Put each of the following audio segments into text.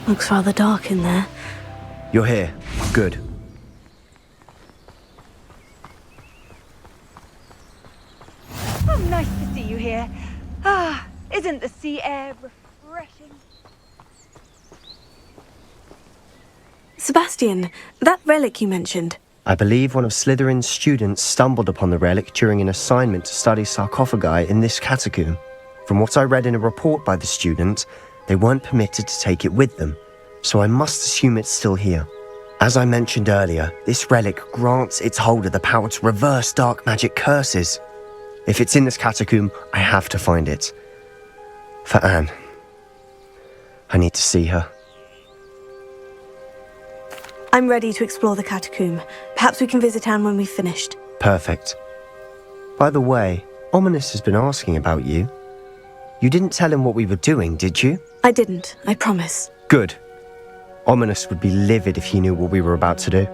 Looks rather dark in there. You're here. Good. Oh, nice to see you here. Isn't the sea air refreshing? Sebastian, that relic you mentioned. I believe one of Slytherin's students stumbled upon the relic during an assignment to study sarcophagi in this catacomb. From what I read in a report by the student, they weren't permitted to take it with them, so I must assume it's still here. As I mentioned earlier, this relic grants its holder the power to reverse dark magic curses. If it's in this catacomb, I have to find it. For Anne. I need to see her. I'm ready to explore the catacomb. Perhaps we can visit Anne when we've finished. Perfect. By the way, Ominous has been asking about you. You didn't tell him what we were doing, did you? I didn't, I promise. Good. Ominous would be livid if he knew what we were about to do.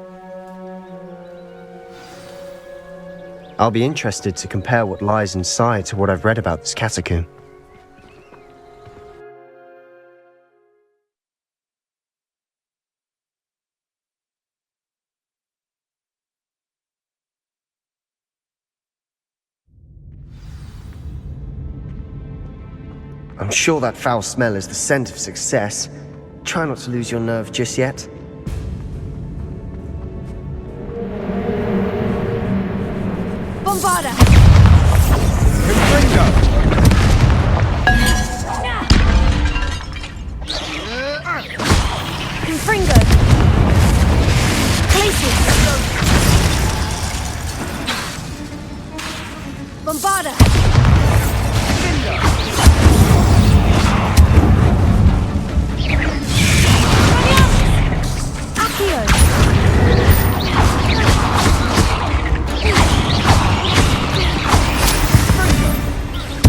I'll be interested to compare what lies inside to what I've read about this catacomb. I'm sure that foul smell is the scent of success. Try not to lose your nerve just yet. Bombarda! Confringo! Glacius! Bombarda!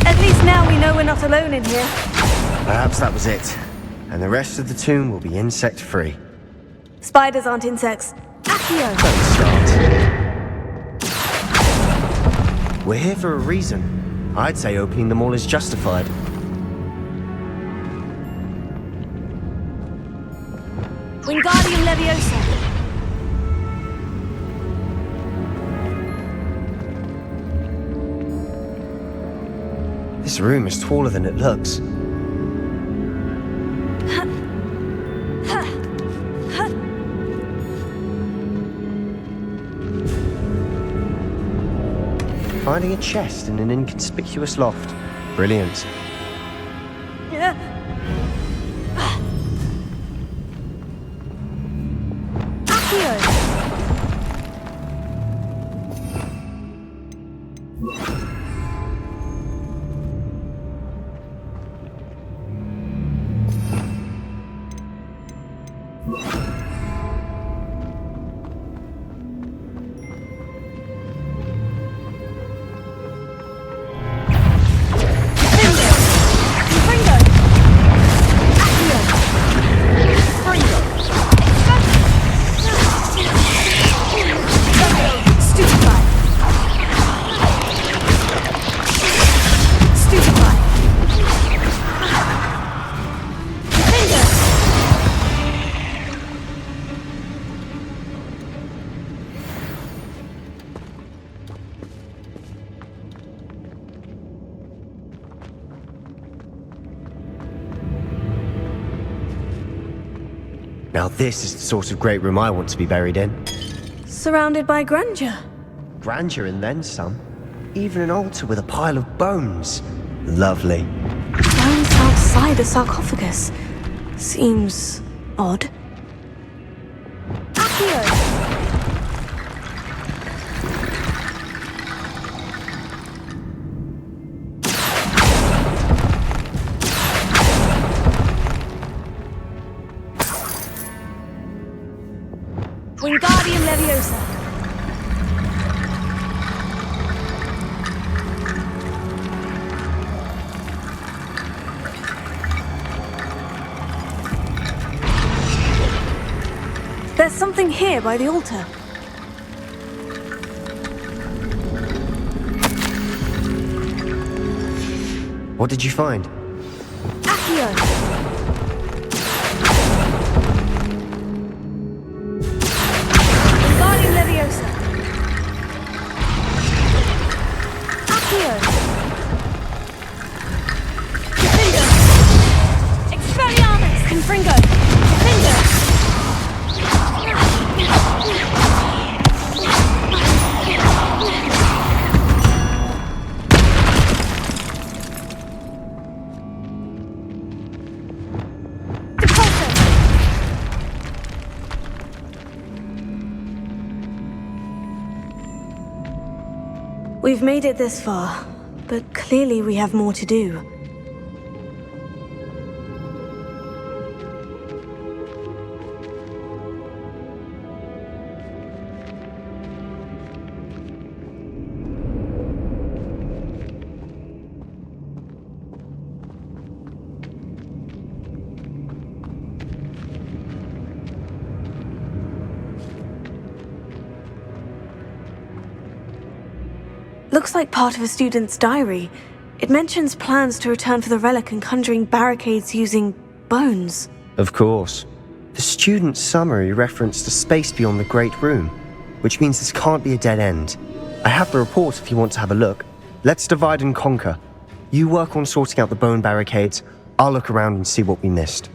At least now we know we're not alone in here. Perhaps that was it. And the rest of the tomb will be insect-free. Spiders aren't insects. Accio! Don't start. We're here for a reason. I'd say opening them all is justified. Wingardium Leviosa. This room is taller than it looks. Finding a chest in an inconspicuous loft. Brilliant. Now this is the sort of great room I want to be buried in. Surrounded by grandeur. Grandeur and then some. Even an altar with a pile of bones. Lovely. Bones outside a sarcophagus. Seems odd. Accio! Wingardium Leviosa. There's something here by the altar. What did you find? Accio! We've made it this far, but clearly we have more to do. Looks like part of a student's diary. It mentions plans to return for the relic and conjuring barricades using bones. Of course. The student's summary referenced a space beyond the Great Room, which means this can't be a dead end. I have the report if you want to have a look. Let's divide and conquer. You work on sorting out the bone barricades. I'll look around and see what we missed.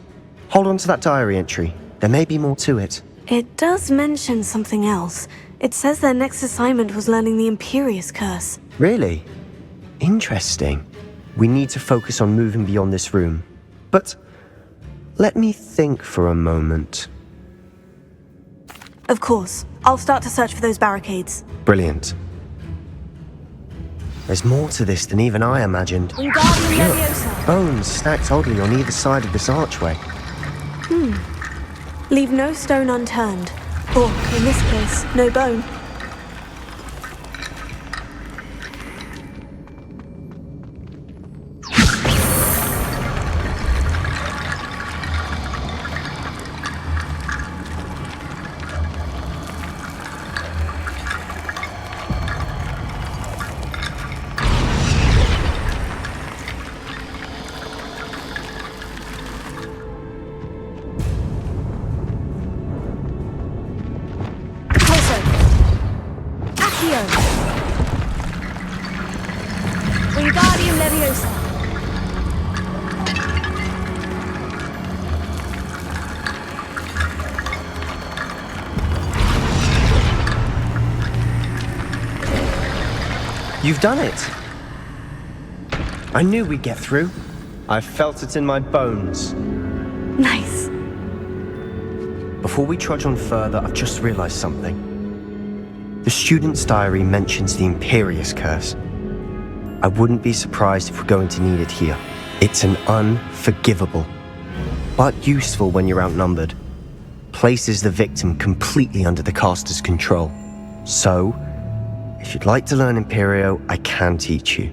Hold on to that diary entry. There may be more to it. It does mention something else. It says their next assignment was learning the Imperious Curse. Really? Interesting. We need to focus on moving beyond this room. But let me think for a moment. Of course. I'll start to search for those barricades. Brilliant. There's more to this than even I imagined. Wingardium Leviosa. Bones stacked oddly on either side of this archway. Leave no stone unturned. Or, in this case, no bone. Wingardium Leviosa. You've done it! I knew we'd get through. I felt it in my bones. Nice. Before we trudge on further, I've just realized something. The student's diary mentions the Imperious Curse. I wouldn't be surprised if we're going to need it here. It's an unforgivable, but useful when you're outnumbered. Places the victim completely under the caster's control. So, if you'd like to learn Imperio, I can teach you.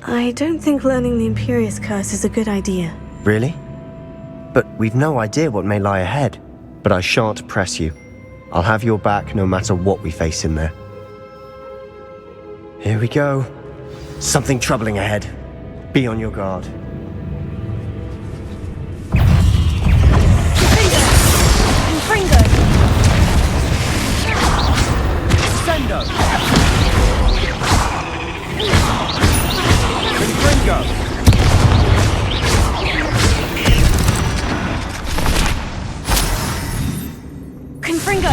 I don't think learning the Imperious Curse is a good idea. Really? But we've no idea what may lie ahead. But I shan't press you. I'll have your back no matter what we face in there. Here we go. Something troubling ahead. Be on your guard. Confringo! Sendo! Confringo! Confringo!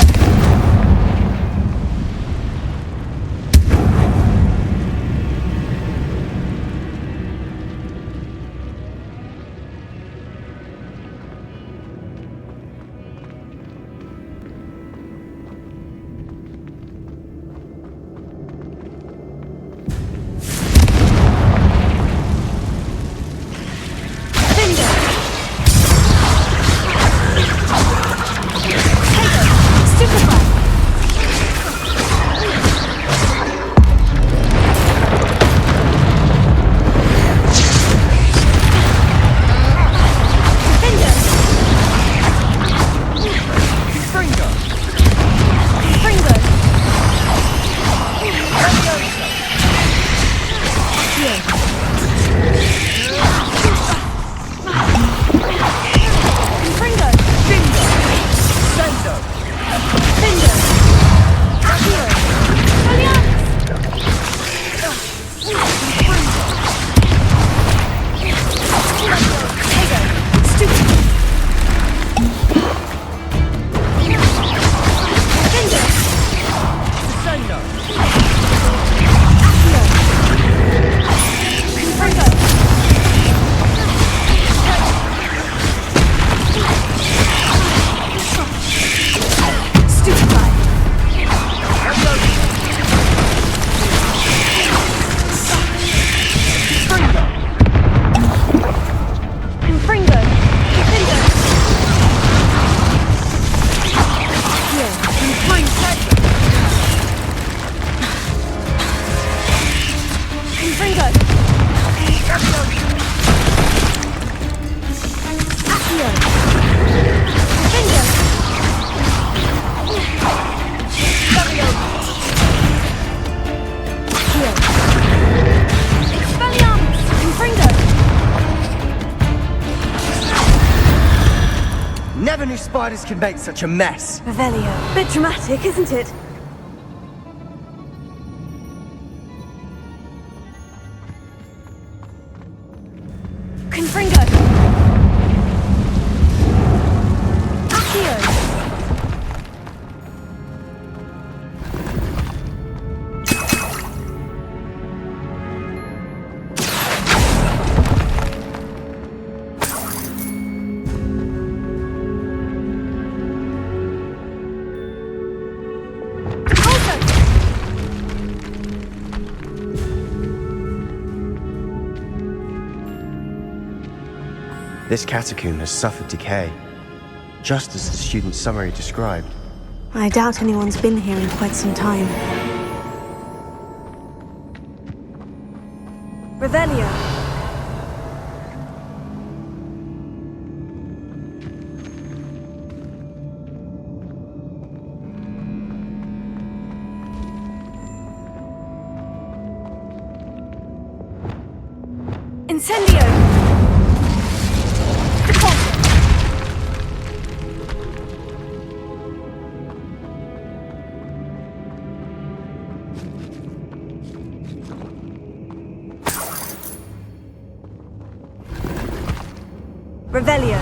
Never knew spiders could make such a mess. Revelio. Bit dramatic, isn't it? Confringo. Accio. This catacomb has suffered decay, just as the student's summary described. I doubt anyone's been here in quite some time. Revelio. Incendio. Revelio.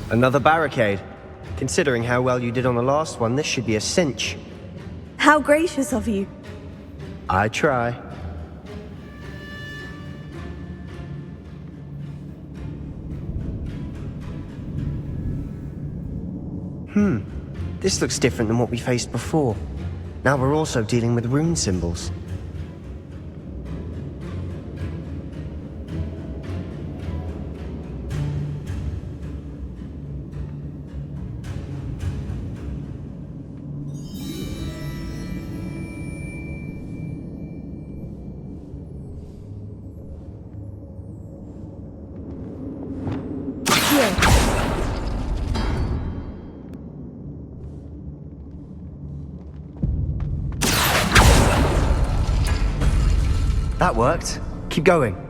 Another barricade. Considering how well you did on the last one, this should be a cinch. How gracious of you. I try. This looks different than what we faced before. Now we're also dealing with rune symbols. That worked. Keep going.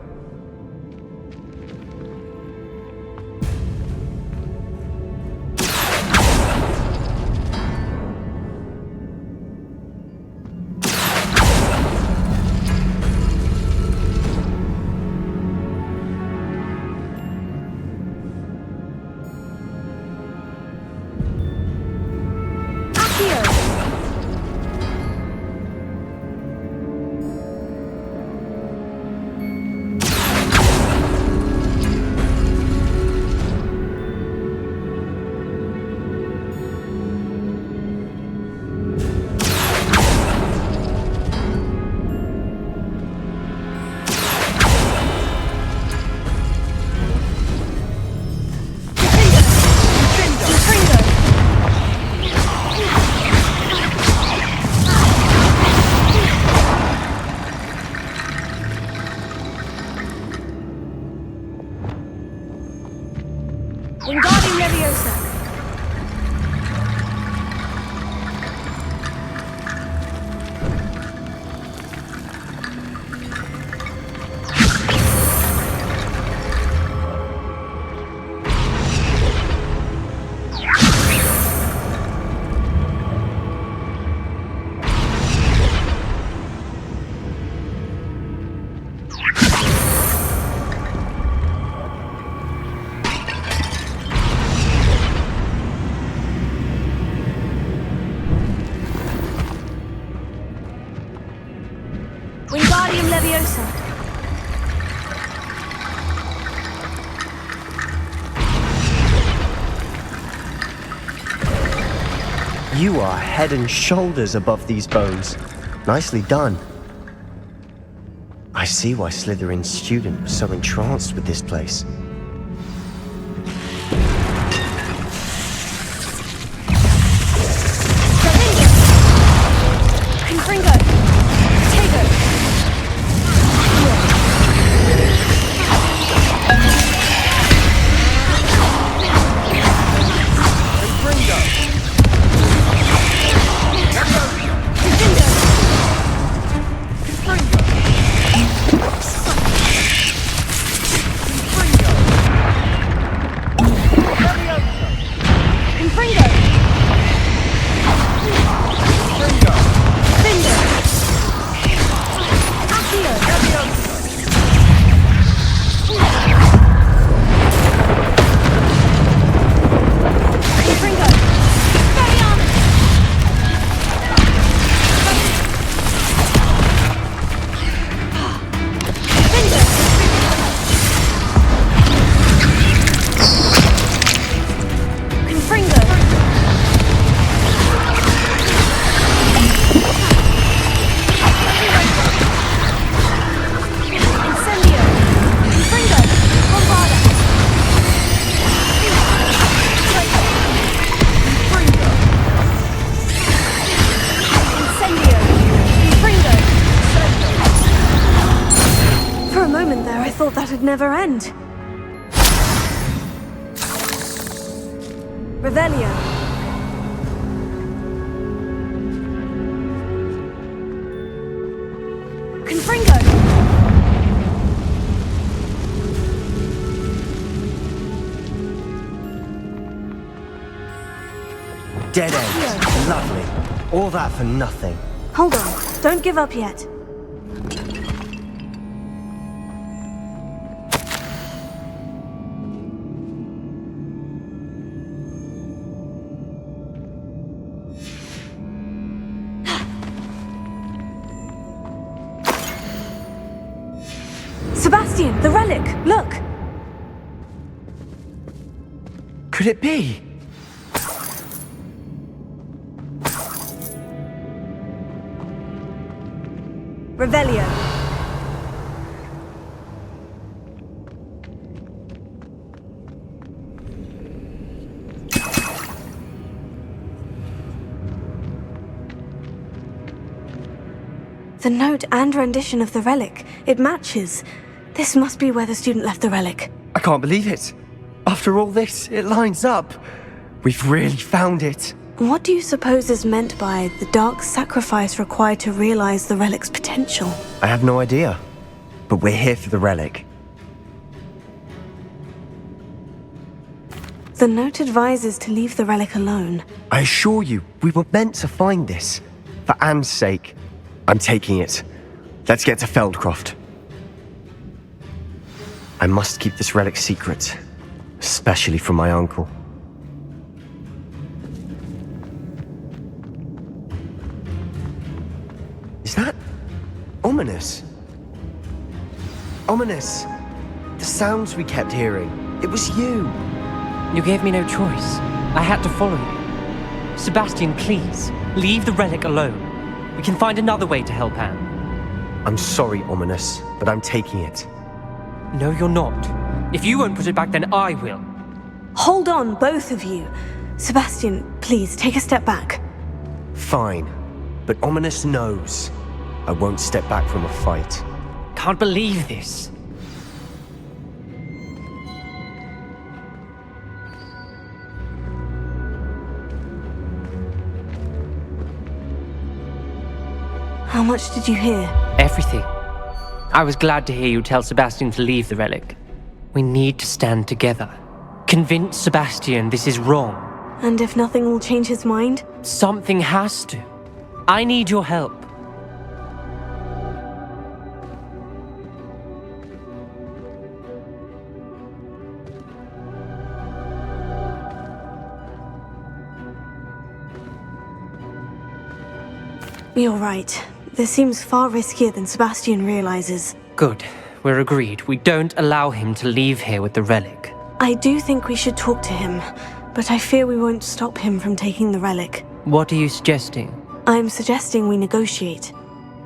Wingardium Leviosa. Wingardium Leviosa. You are head and shoulders above these bones. Nicely done. I see why Slytherin's student was so entranced with this place. a moment there, I thought that'd never end. Revelio. Confringo. Dead end. Lovely. All that for nothing. Hold on. Don't give up yet. Sebastian, the relic! Look! Could it be? Revelio. The note and rendition of the relic. It matches. This must be where the student left the relic. I can't believe it. After all this, it lines up. We've really found it. What do you suppose is meant by the dark sacrifice required to realize the relic's potential? I have no idea. But we're here for the relic. The note advises to leave the relic alone. I assure you, we were meant to find this. For Anne's sake. I'm taking it. Let's get to Feldcroft. I must keep this relic secret. Especially from my uncle. Is that ominous? Ominous! The sounds we kept hearing. It was you. You gave me no choice. I had to follow you. Sebastian, please, leave the relic alone. We can find another way to help Anne. I'm sorry, Ominous, but I'm taking it. No, you're not. If you won't put it back, then I will. Hold on, both of you. Sebastian, please, take a step back. Fine. But Ominous knows. I won't step back from a fight. Can't believe this. How much did you hear? Everything. I was glad to hear you tell Sebastian to leave the relic. We need to stand together. Convince Sebastian this is wrong. And if nothing will change his mind? Something has to. I need your help. You're right. This seems far riskier than Sebastian realizes. Good. We're agreed. We don't allow him to leave here with the relic. I do think we should talk to him, but I fear we won't stop him from taking the relic. What are you suggesting? I'm suggesting we negotiate.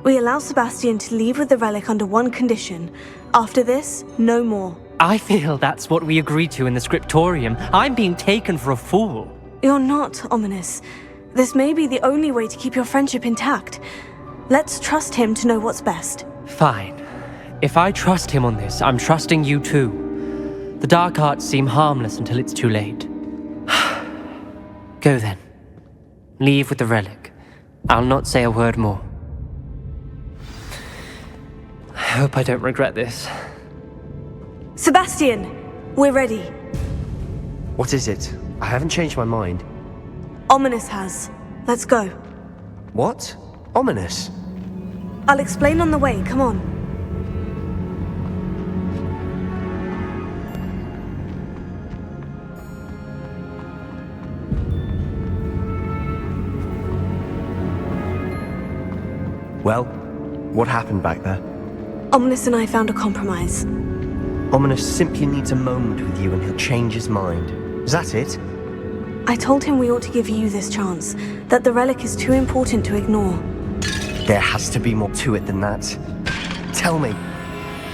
We allow Sebastian to leave with the relic under one condition. After this, no more. I feel that's what we agreed to in the scriptorium. I'm being taken for a fool. You're not, Ominous. This may be the only way to keep your friendship intact. Let's trust him to know what's best. Fine. If I trust him on this, I'm trusting you too. The dark arts seem harmless until it's too late. Go then. Leave with the relic. I'll not say a word more. I hope I don't regret this. Sebastian! We're ready. What is it? I haven't changed my mind. Ominous has. Let's go. What? Ominous? I'll explain on the way, come on. Well, what happened back there? Ominous and I found a compromise. Ominous simply needs a moment with you and he'll change his mind. Is that it? I told him we ought to give you this chance, that the relic is too important to ignore. There has to be more to it than that. Tell me.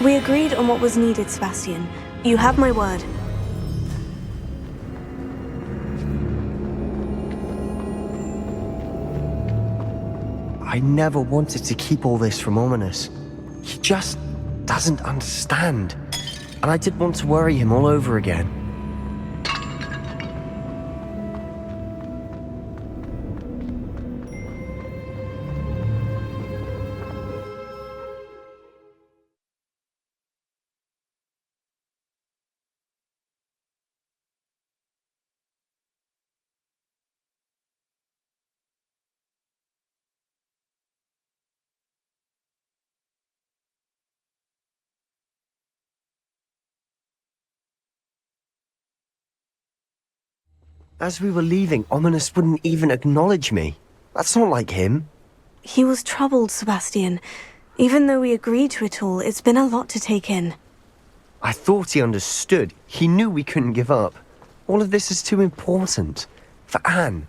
We agreed on what was needed, Sebastian. You have my word. I never wanted to keep all this from Ominous. He just doesn't understand. And I didn't want to worry him all over again. As we were leaving, Ominous wouldn't even acknowledge me. That's not like him. He was troubled, Sebastian. Even though we agreed to it all, it's been a lot to take in. I thought he understood. He knew we couldn't give up. All of this is too important. For Anne.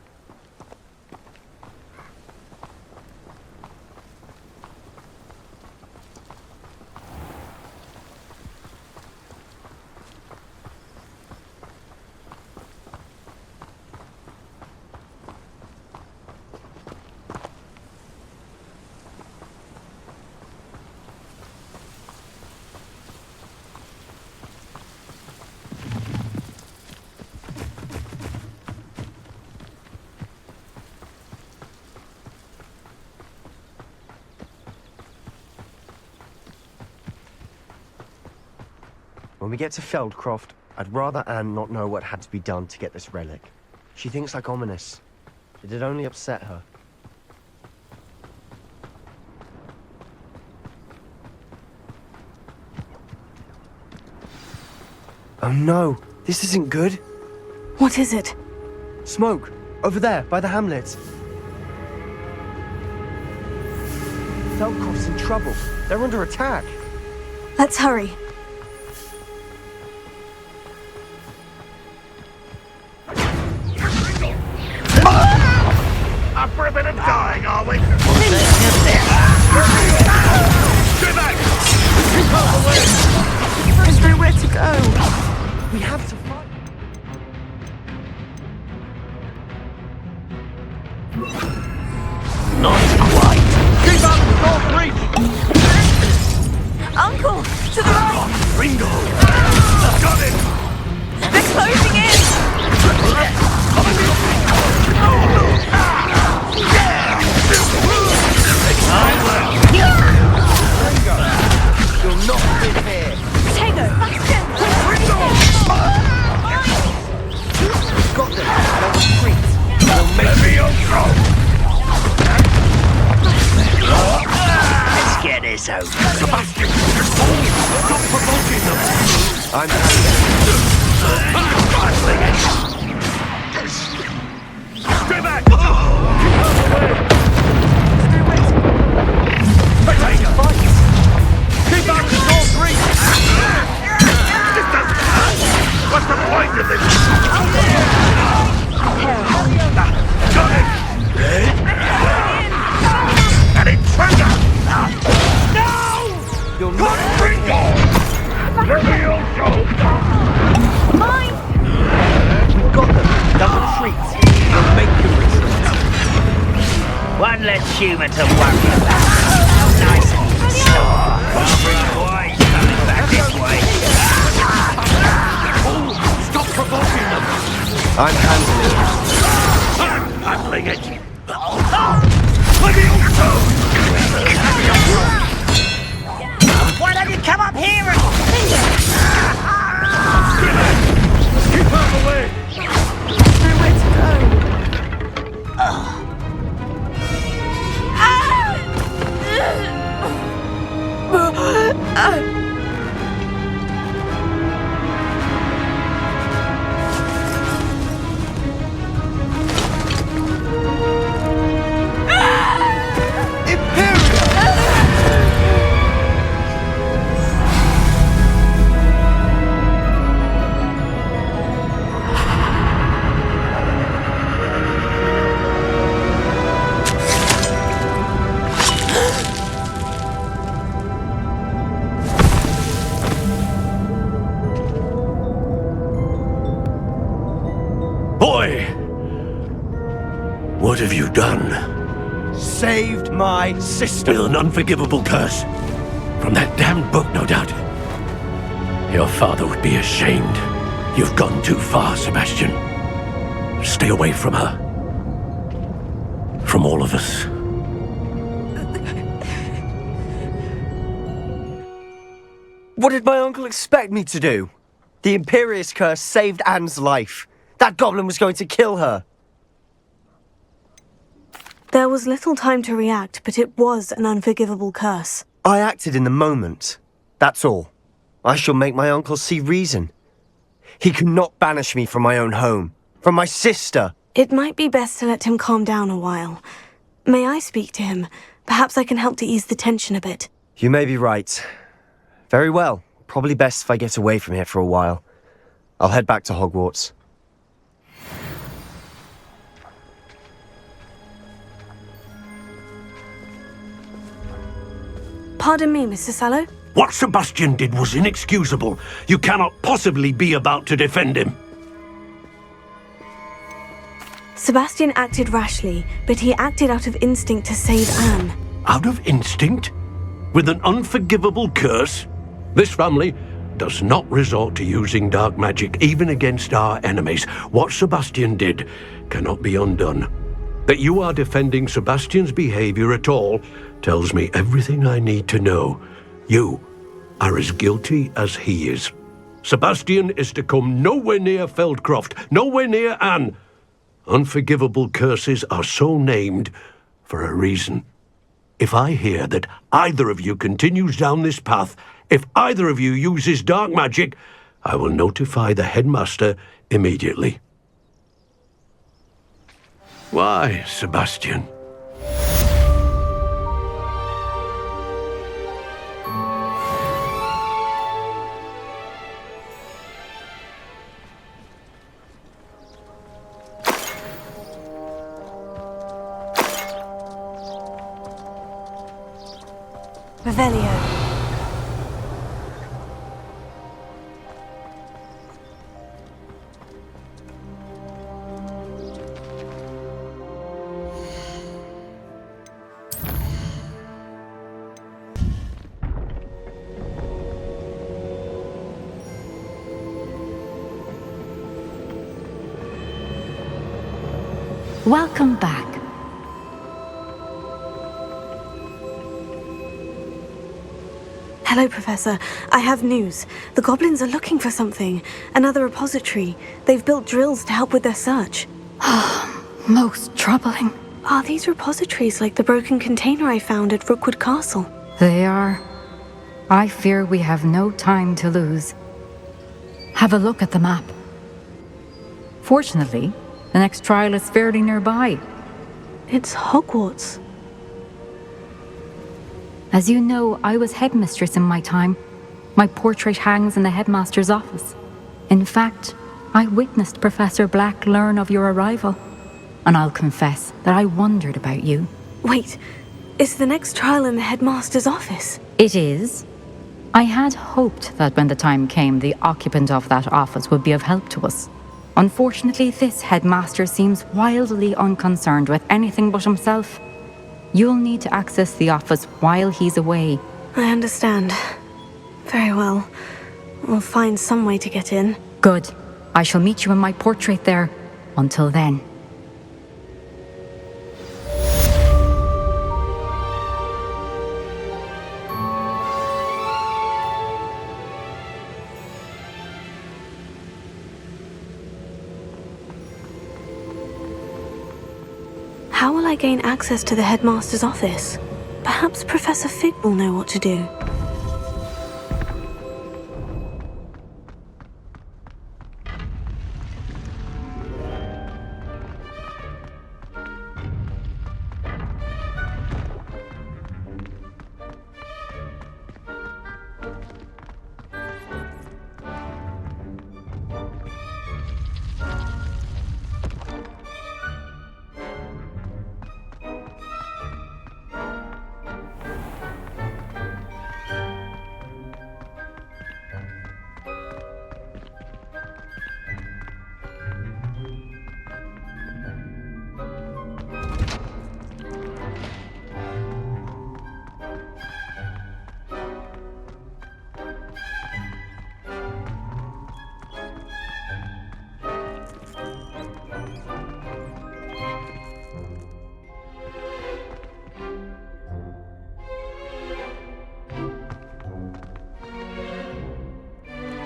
When we get to Feldcroft, I'd rather Anne not know what had to be done to get this relic. She thinks like Ominous. It'd only upset her. Oh no, this isn't good. What is it? Smoke! Over there, by the hamlet. Feldcroft's in trouble. They're under attack. Let's hurry. Up for a bit of dying, are we? There's nowhere to go. We have to fight. Not quite. Keep up, North Reach! Uncle, to the right. Ringo! Got it! They're closing in. You'll not live here. Tego, Bastion. We've got them. They'll retreat. They'll make Let me control! Let's get this out. Sebastian, stop provoking them! I'm Stay back! Potato! Keep up the North Reach! This doesn't hurt! What's the point of this? Got it! And it's trigger! No! You'll not Ringo! Reveal show! Mine. We've got them. They'll retreat. They'll make you retreat. One less human to worry about. How nice and Barbara Boy coming back this way. Oh, stop provoking them! I'm handling it. I'm handling it! Let me also! Why don't you come up here and... Keep out of the way! There's nowhere to go. Boy! What have you done? Saved my sister. With an unforgivable curse? From that damned book, no doubt. Your father would be ashamed. You've gone too far, Sebastian. Stay away from her. From all of us. What did my uncle expect me to do? The Imperious Curse saved Anne's life. That goblin was going to kill her. There was little time to react, but it was an unforgivable curse. I acted in the moment. That's all. I shall make my uncle see reason. He cannot banish me from my own home. From my sister. It might be best to let him calm down a while. May I speak to him? Perhaps I can help to ease the tension a bit. You may be right. Very well. Probably best if I get away from here for a while. I'll head back to Hogwarts. Pardon me, Mr. Sallow? What Sebastian did was inexcusable. You cannot possibly be about to defend him. Sebastian acted rashly, but he acted out of instinct to save Anne. Out of instinct? With an unforgivable curse? This family does not resort to using dark magic even against our enemies. What Sebastian did cannot be undone. That you are defending Sebastian's behavior at all tells me everything I need to know. You are as guilty as he is. Sebastian is to come nowhere near Feldcroft, nowhere near Anne. Unforgivable curses are so named for a reason. If I hear that either of you continues down this path, if either of you uses dark magic, I will notify the headmaster immediately. Why, Sebastian? Revelio. Welcome back. Hello, Professor. I have news. The goblins are looking for something. Another repository. They've built drills to help with their search. Most troubling. Are these repositories like the broken container I found at Rookwood Castle? They are. I fear we have no time to lose. Have a look at the map. Fortunately, the next trial is fairly nearby. It's Hogwarts. As you know, I was headmistress in my time. My portrait hangs in the headmaster's office. In fact, I witnessed Professor Black learn of your arrival. And I'll confess that I wondered about you. Wait, is the next trial in the headmaster's office? It is. I had hoped that when the time came, the occupant of that office would be of help to us. Unfortunately, this headmaster seems wildly unconcerned with anything but himself. You'll need to access the office while he's away. I understand. Very well. We'll find some way to get in. Good. I shall meet you in my portrait there. Until then. How will I gain access to the headmaster's office? Perhaps Professor Fig will know what to do.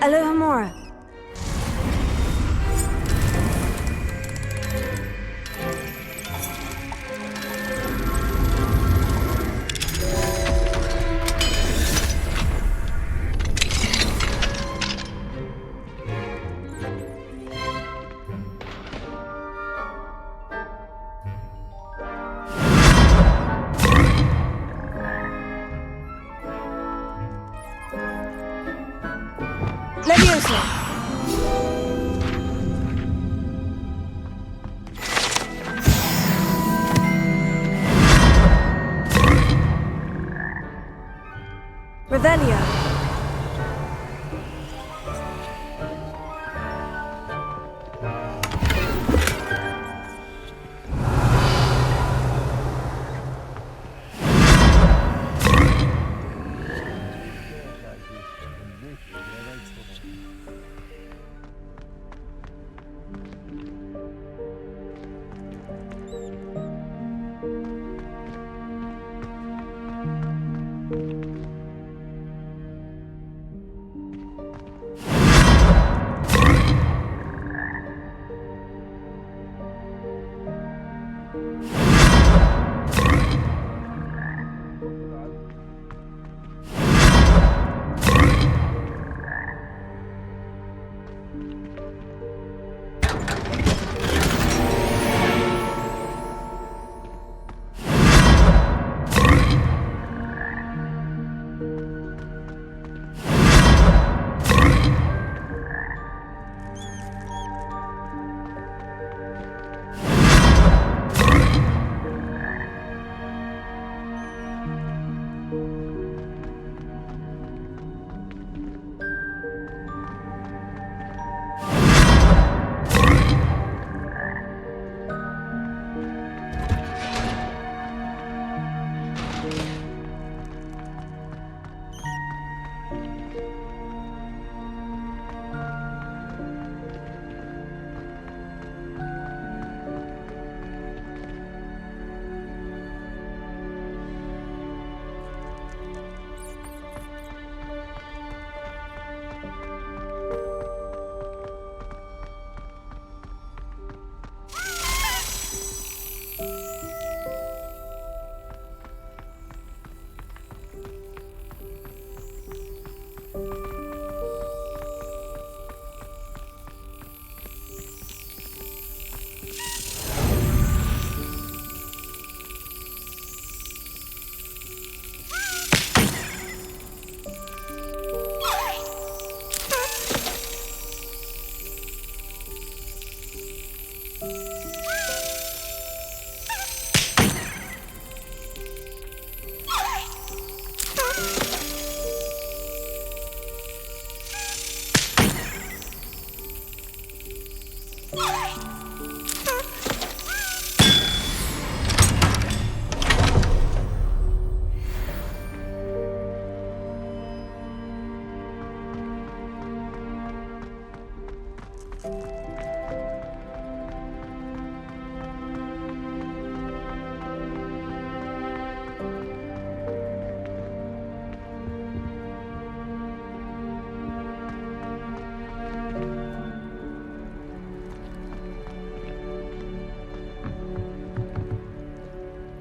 Alohomora. Leviosa. Revelio.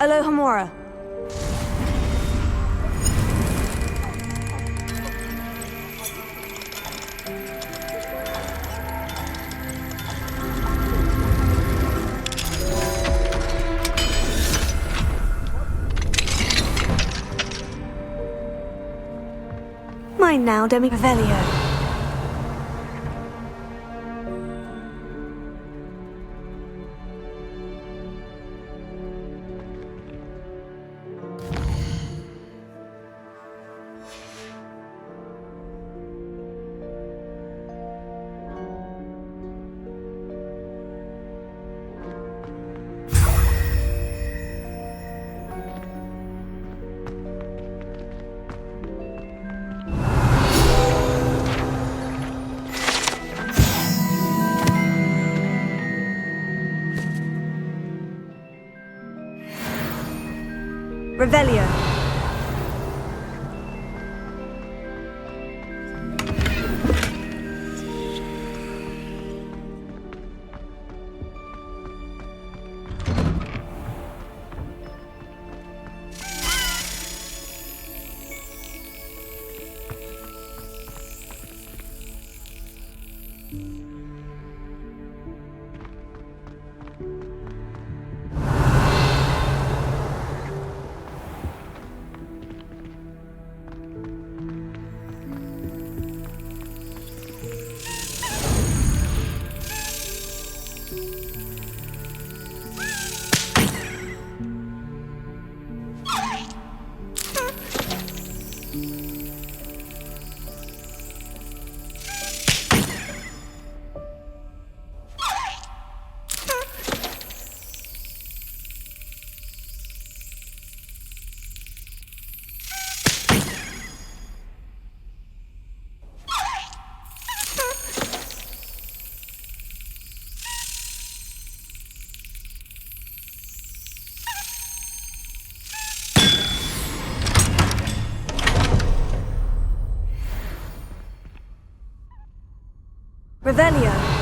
Alohomora. Mine now, Demi Revelio. Revelio. Revelio.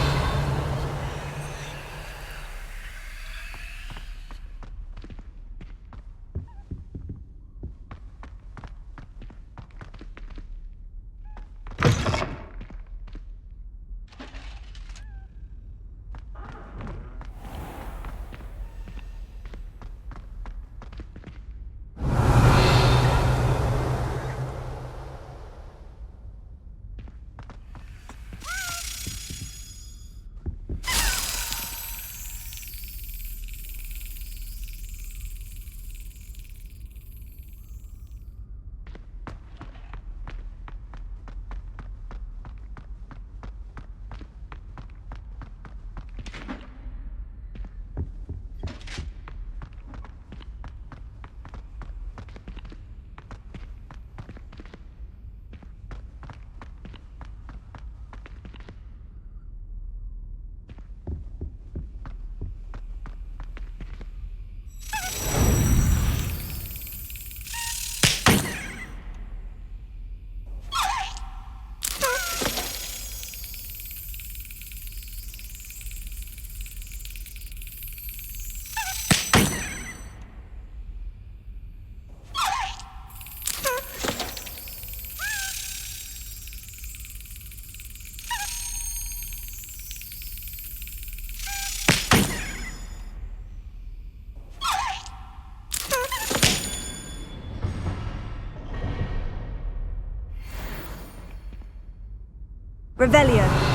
Revelio.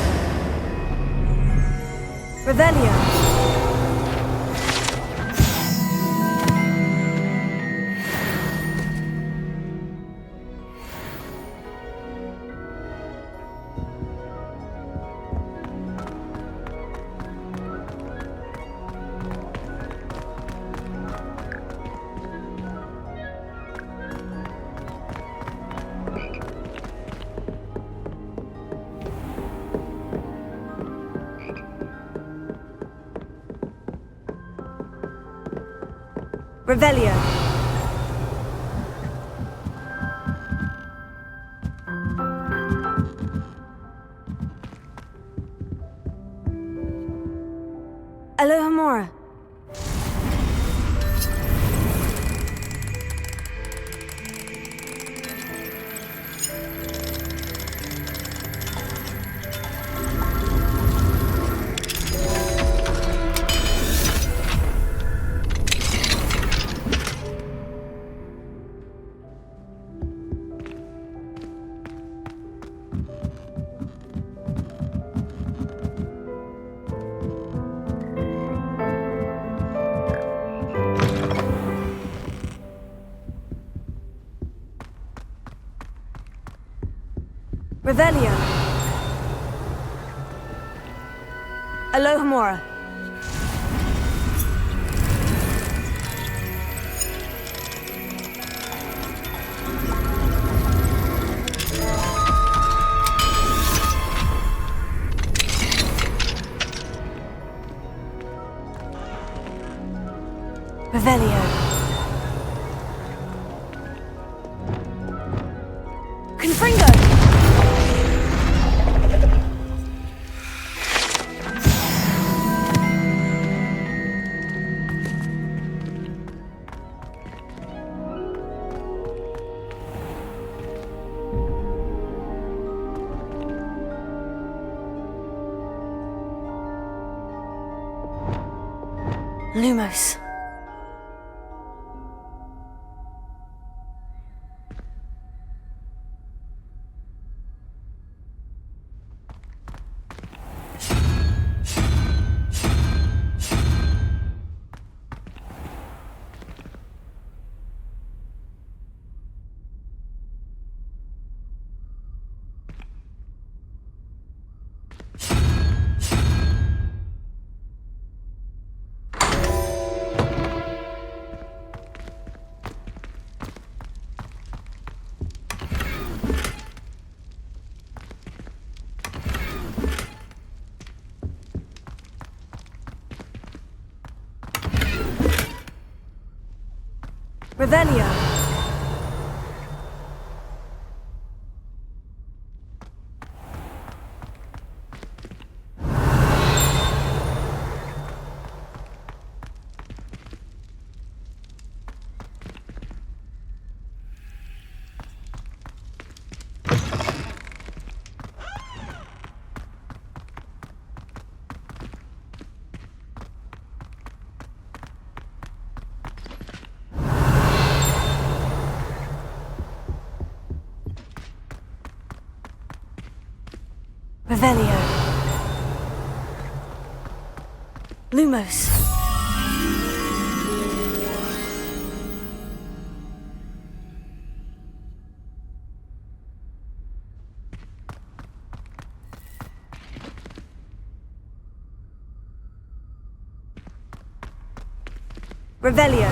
Revelio. Revelio. Revelio. Alohomora. Revelio. Alohomora. Revelio. Lumos. Revelio. Revelio. Lumos. Revelio.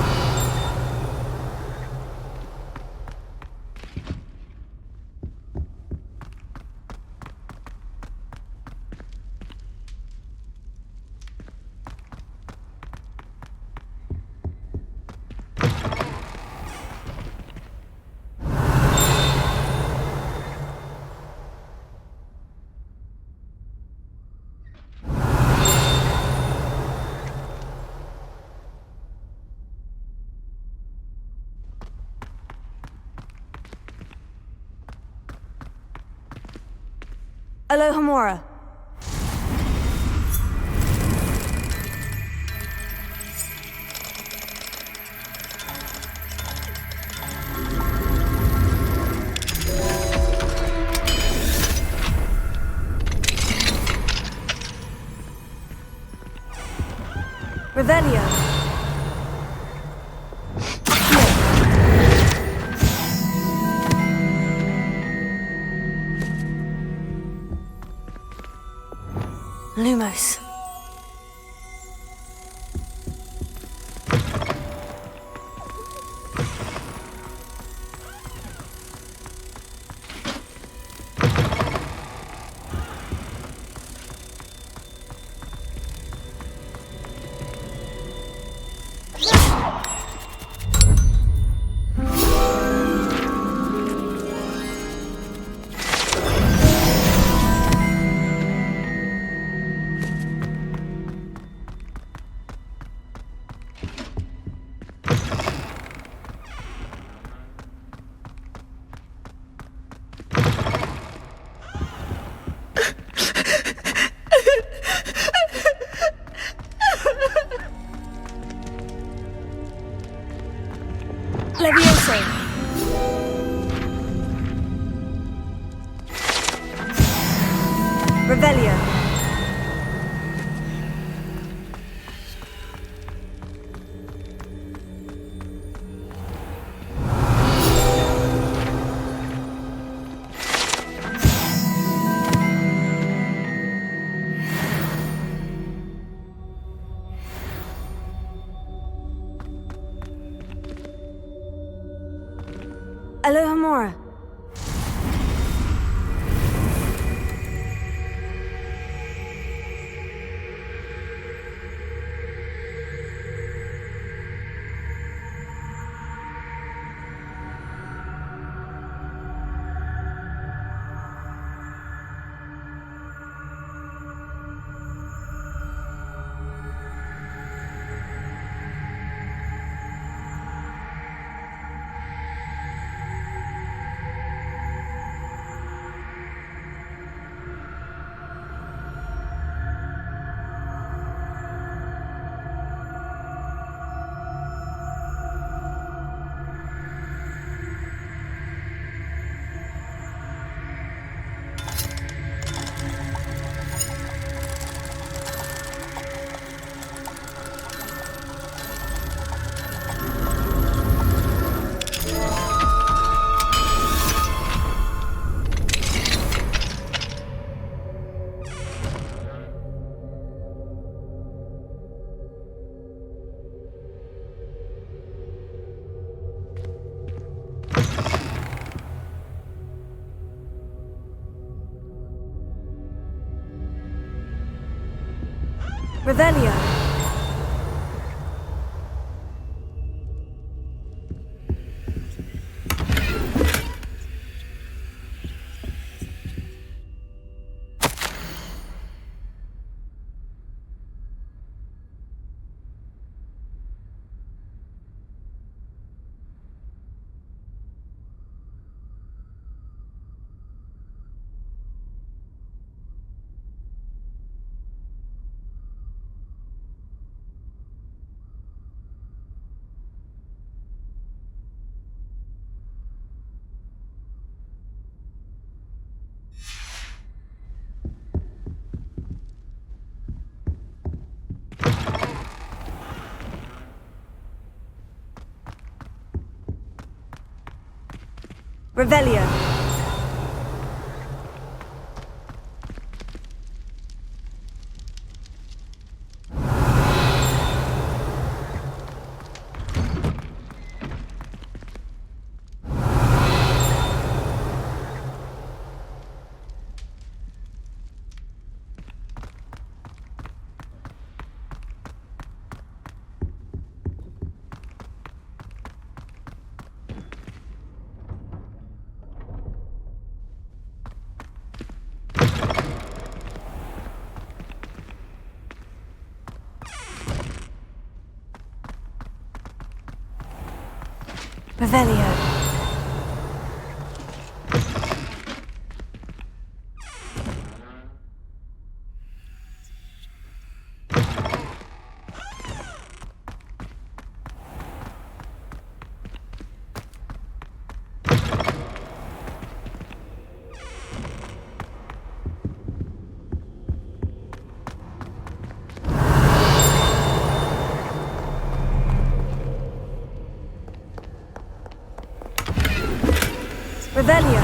Alohomora. Revelio. Lumos. Levioso. Revelio. Alohomora. Revelio. Revelio. Revelio. Revelio.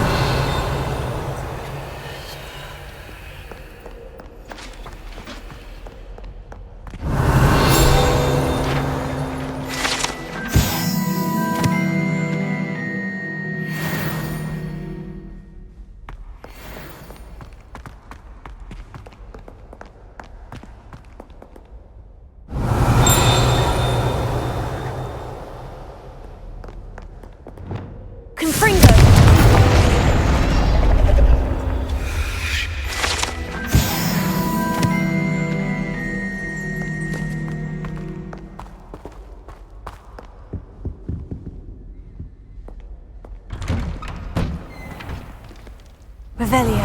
Confringo. Revelio.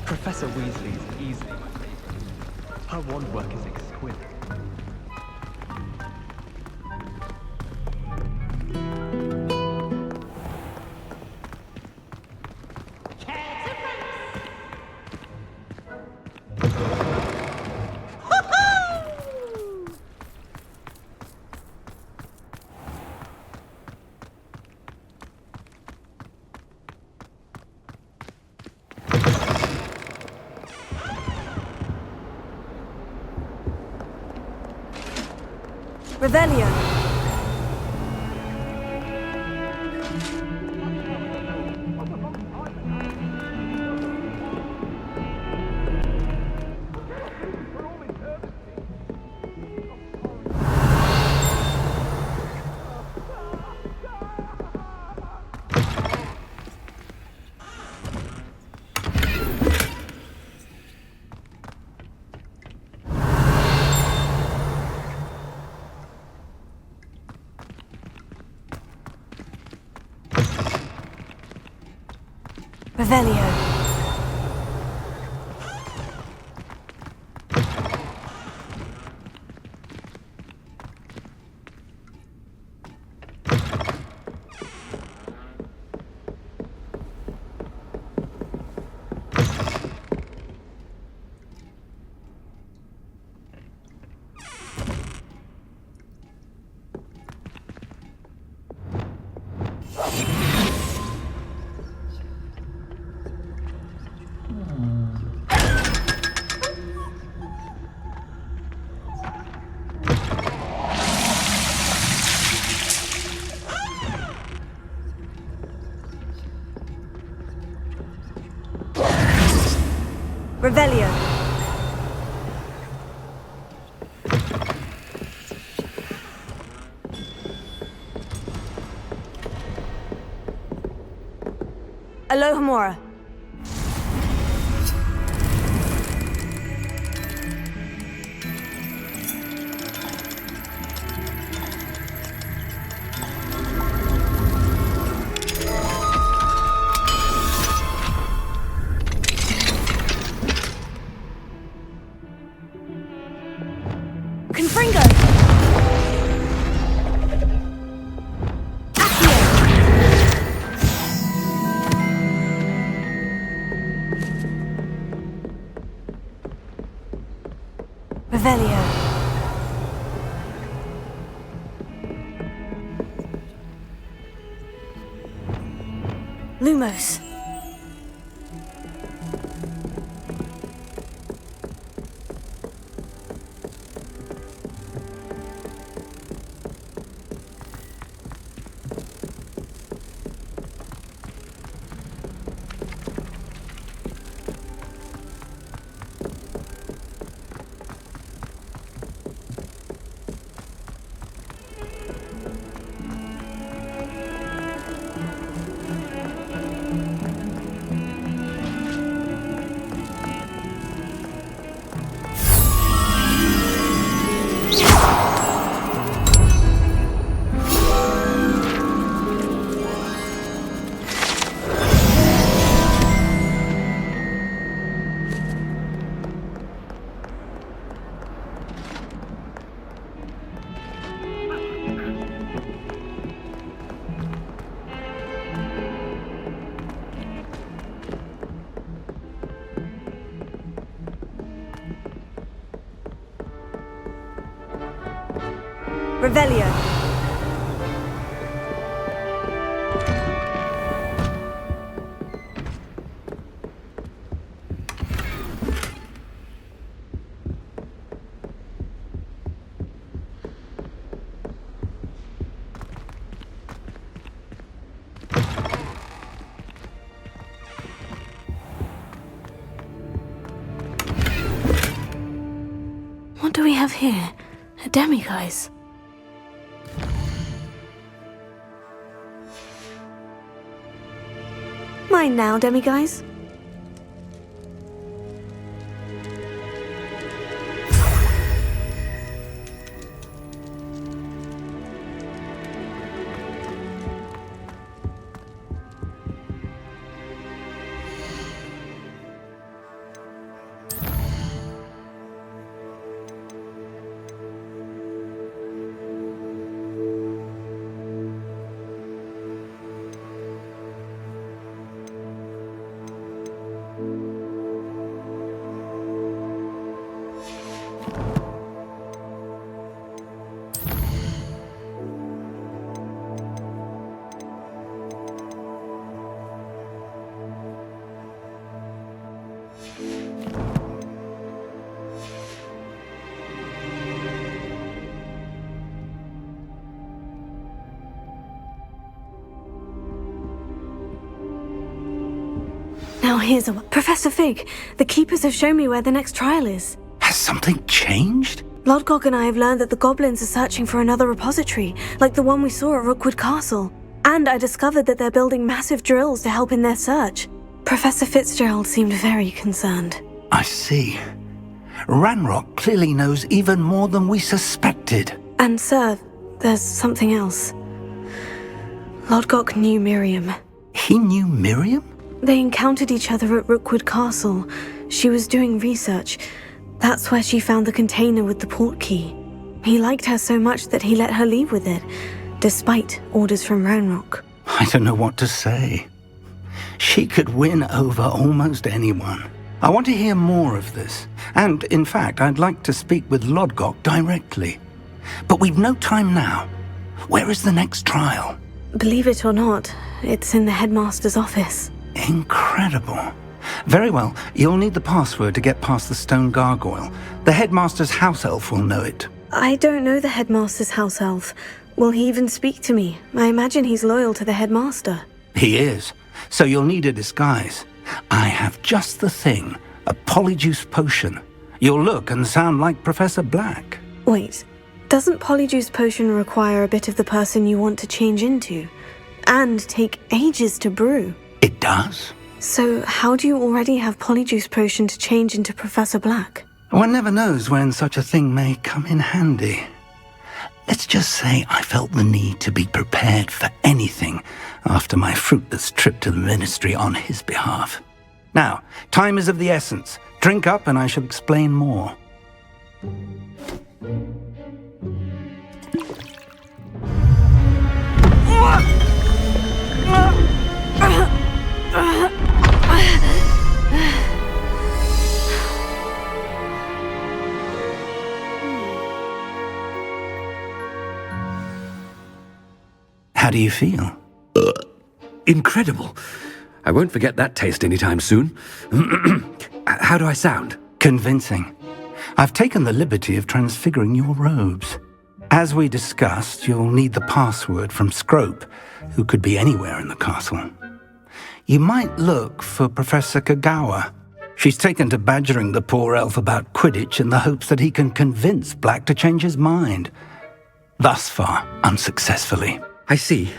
Professor Weasley is easily my favorite. Her wand work is exquisite. Revelio. Revelio. Revelio. Alohomora. Confringo! Revelio. Lumos. Revelio. What do we have here? A demiguise. Mine now, demiguise. Now here's a... Professor Fig, the Keepers have shown me where the next trial is. Has something changed? Lodgok and I have learned that the goblins are searching for another repository, like the one we saw at Rookwood Castle. And I discovered that they're building massive drills to help in their search. Professor Fitzgerald seemed very concerned. I see. Ranrock clearly knows even more than we suspected. And sir, there's something else. Lodgok knew Miriam. He knew Miriam? They encountered each other at Rookwood Castle. She was doing research. That's where she found the container with the port key. He liked her so much that he let her leave with it, despite orders from Ranrock. I don't know what to say. She could win over almost anyone. I want to hear more of this. And, in fact, I'd like to speak with Lodgok directly. But we've no time now. Where is the next trial? Believe it or not, it's in the headmaster's office. Incredible. Very well, you'll need the password to get past the stone gargoyle. The headmaster's house elf will know it. I don't know the headmaster's house elf. Will he even speak to me? I imagine he's loyal to the headmaster. He is, so you'll need a disguise. I have just the thing. A polyjuice potion. You'll look and sound like Professor Black. Wait, doesn't Polyjuice Potion require a bit of the person you want to change into? And take ages to brew? It does. So how do you already have Polyjuice Potion to change into Professor Black? One never knows when such a thing may come in handy. Let's just say I felt the need to be prepared for anything after my fruitless trip to the Ministry on his behalf. Now, time is of the essence. Drink up and I shall explain more. How do you feel? Incredible. I won't forget that taste anytime soon. How do I sound? Convincing. I've taken the liberty of transfiguring your robes. As we discussed, you'll need the password from Scrope, who could be anywhere in the castle. You might look for Professor Kagawa. She's taken to badgering the poor elf about Quidditch in the hopes that he can convince Black to change his mind. Thus far, unsuccessfully. I see.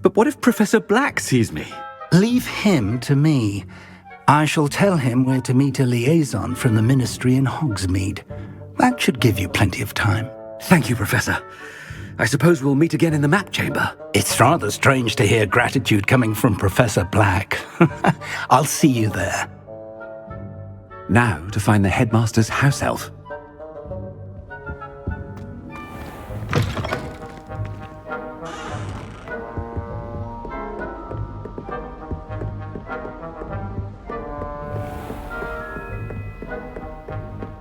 But what if Professor Black sees me? Leave him to me. I shall tell him where to meet a liaison from the Ministry in Hogsmeade. That should give you plenty of time. Thank you, Professor. I suppose we'll meet again in the map chamber. It's rather strange to hear gratitude coming from Professor Black. I'll see you there. Now to find the headmaster's house elf.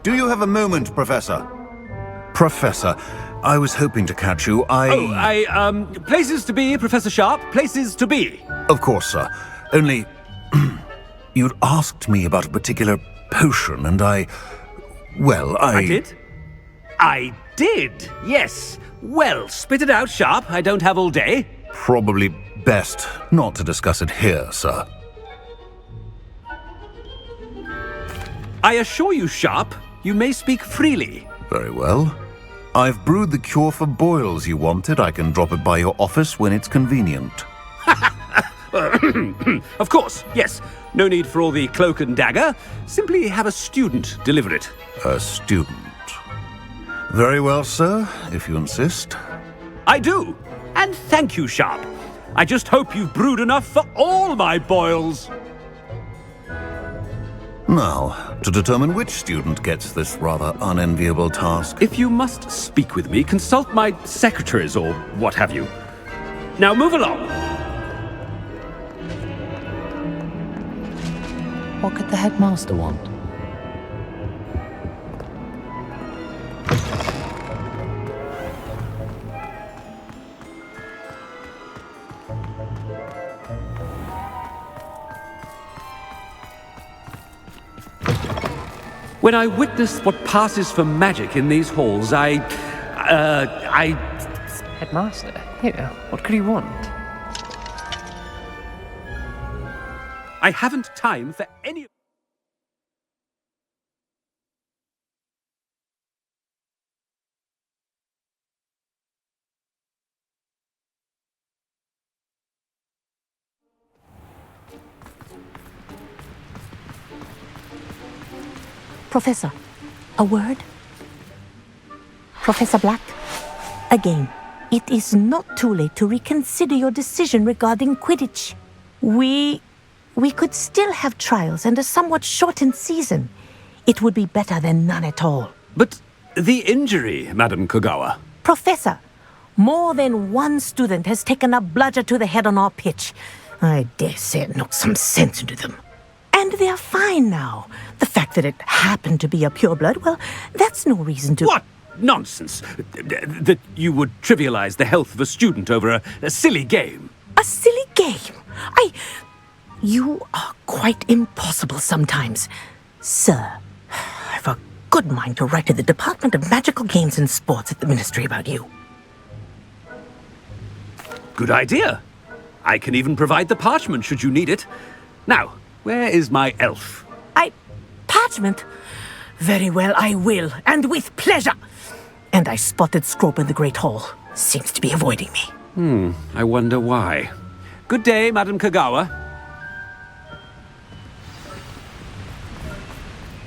Do you have a moment, Professor? Professor, I was hoping to catch you. Places to be, Professor Sharp. Places to be. Of course, sir. Only, you'd asked me about a particular potion, and I did? I did, yes. Well, spit it out, Sharp. I don't have all day. Probably best not to discuss it here, sir. I assure you, Sharp, you may speak freely. Very well. I've brewed the cure for boils you wanted. I can drop it by your office when it's convenient. Of course, yes. No need for all the cloak and dagger. Simply have a student deliver it. A student. Very well, sir, if you insist. I do. And thank you, Sharp. I just hope you've brewed enough for all my boils. Now, to determine which student gets this rather unenviable task. If you must speak with me, consult my secretaries or what have you. Now move along. What could the headmaster want? When I witness what passes for magic in these halls, Headmaster, here, what could he want? I haven't time for any... Professor, a word? Professor Black? Again, it is not too late to reconsider your decision regarding Quidditch. We could still have trials and a somewhat shortened season. It would be better than none at all. But the injury, Madam Kagawa. Professor, more than one student has taken a bludger to the head on our pitch. I dare say it knocked some sense into them. And they are fine now. The fact that it happened to be a pureblood, well, that's no reason to... What nonsense! That you would trivialize the health of a student over a silly game. A silly game? You are quite impossible sometimes. Sir, I've a good mind to write to the Department of Magical Games and Sports at the Ministry about you. Good idea. I can even provide the parchment should you need it. Now, where is my elf? attachment? Very well, I will, and with pleasure. And I spotted Scrope in the Great Hall. Seems to be avoiding me. I wonder why. Good day, Madam Kagawa.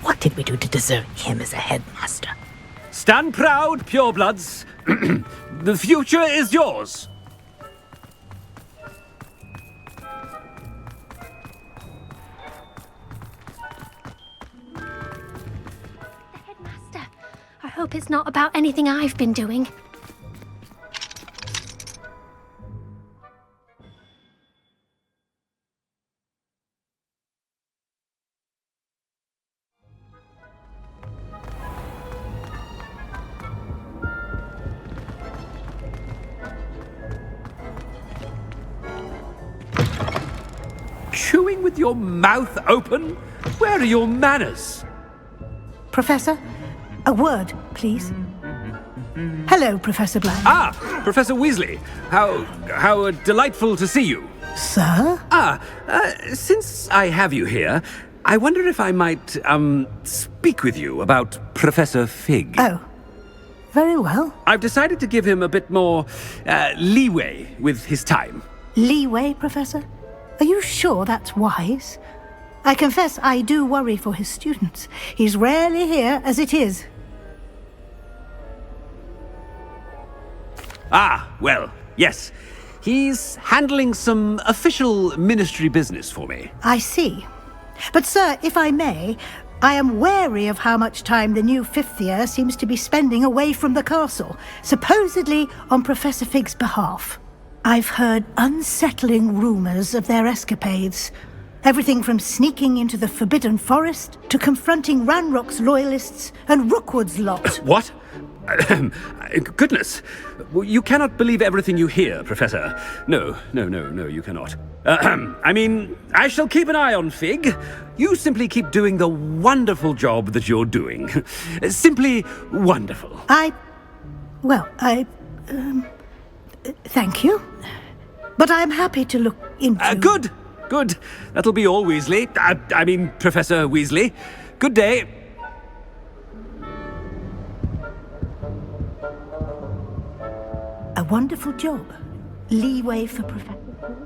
What did we do to deserve him as a headmaster? Stand proud, purebloods. The future is yours. Headmaster, I hope it's not about anything I've been doing. Chewing with your mouth open? Where are your manners? Professor, a word, please. Hello, Professor Black. Ah, Professor Weasley. How delightful to see you. Sir? Since I have you here, I wonder if I might, speak with you about Professor Fig. Oh, very well. I've decided to give him a bit more, leeway with his time. Leeway, Professor? Are you sure that's wise? I confess I do worry for his students. He's rarely here as it is. Ah, well, yes. He's handling some official ministry business for me. I see. But, sir, if I may, I am wary of how much time the new fifth year seems to be spending away from the castle, supposedly on Professor Fig's behalf. I've heard unsettling rumors of their escapades. Everything from sneaking into the Forbidden Forest to confronting Ranrock's loyalists and Rookwood's lot. What? Goodness. You cannot believe everything you hear, Professor. No, you cannot. I mean, I shall keep an eye on Fig. You simply keep doing the wonderful job that you're doing. Simply wonderful. Thank you. But I'm happy to look into... Good. That'll be all, Weasley. I mean, Professor Weasley. Good day. A wonderful job. Leeway for Professor Fig.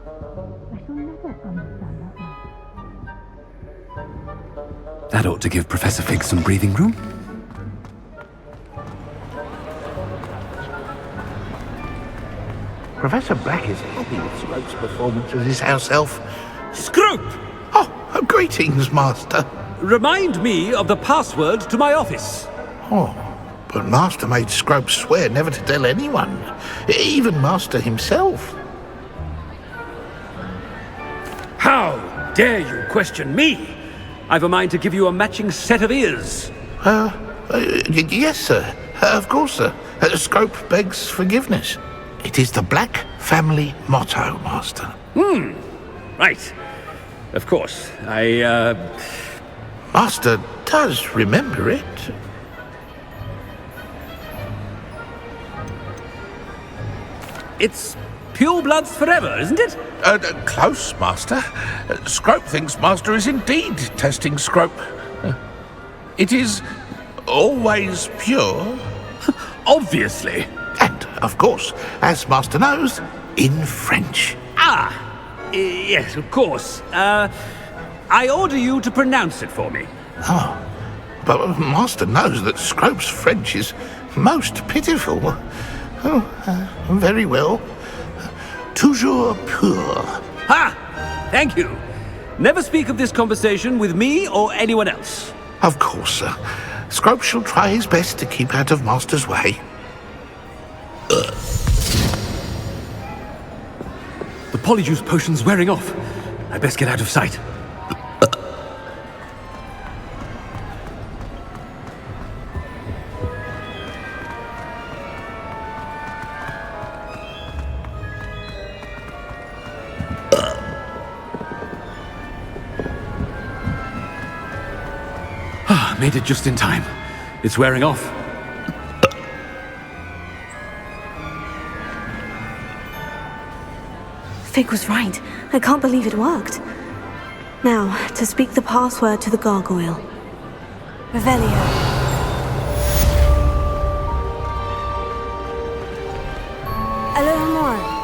I shall never understand that one. That ought to give Professor Fig some breathing room. Professor Black is happy with Scrope's performance as his house elf. Scrope! Oh, greetings, Master. Remind me of the password to my office. Oh, but Master made Scrope swear never to tell anyone, even Master himself. How dare you question me? I've a mind to give you a matching set of ears. Yes, sir. Of course, sir. Scrope begs forgiveness. It is the Black family motto, Master. Right. Of course. Master does remember it. It's purebloods forever, isn't it? Close, Master. Scrope thinks Master is indeed testing Scrope. It is always pure. Obviously. And, of course, as Master knows, in French. Yes, of course. I order you to pronounce it for me. Oh, but Master knows that Scrope's French is most pitiful. Oh, very well. Toujours pur. Ha! Thank you. Never speak of this conversation with me or anyone else. Of course, sir. Scrope shall try his best to keep out of Master's way. The polyjuice potion's wearing off. I best get out of sight. Made it just in time. It's wearing off. Fig was right. I can't believe it worked. Now, to speak the password to the gargoyle. Revelio. Alohomora.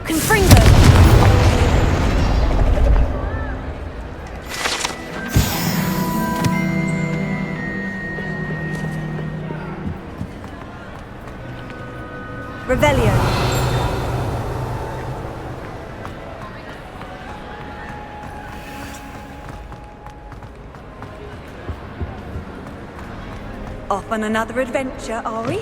Confringo. Revelio. Off on another adventure, are we?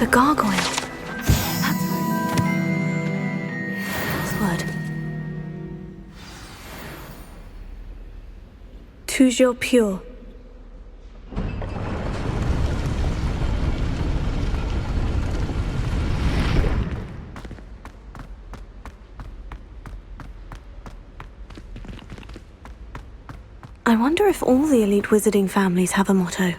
The gargoyle. Password. Toujours pure. I wonder if all the elite wizarding families have a motto.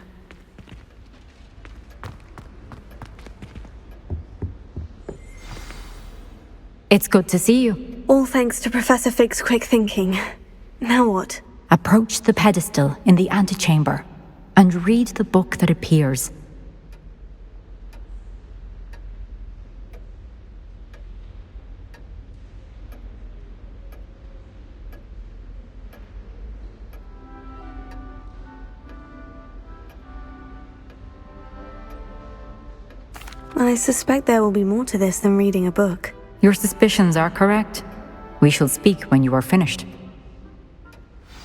It's good to see you. All thanks to Professor Fig's quick thinking. Now what? Approach the pedestal in the antechamber and read the book that appears. I suspect there will be more to this than reading a book. Your suspicions are correct. We shall speak when you are finished.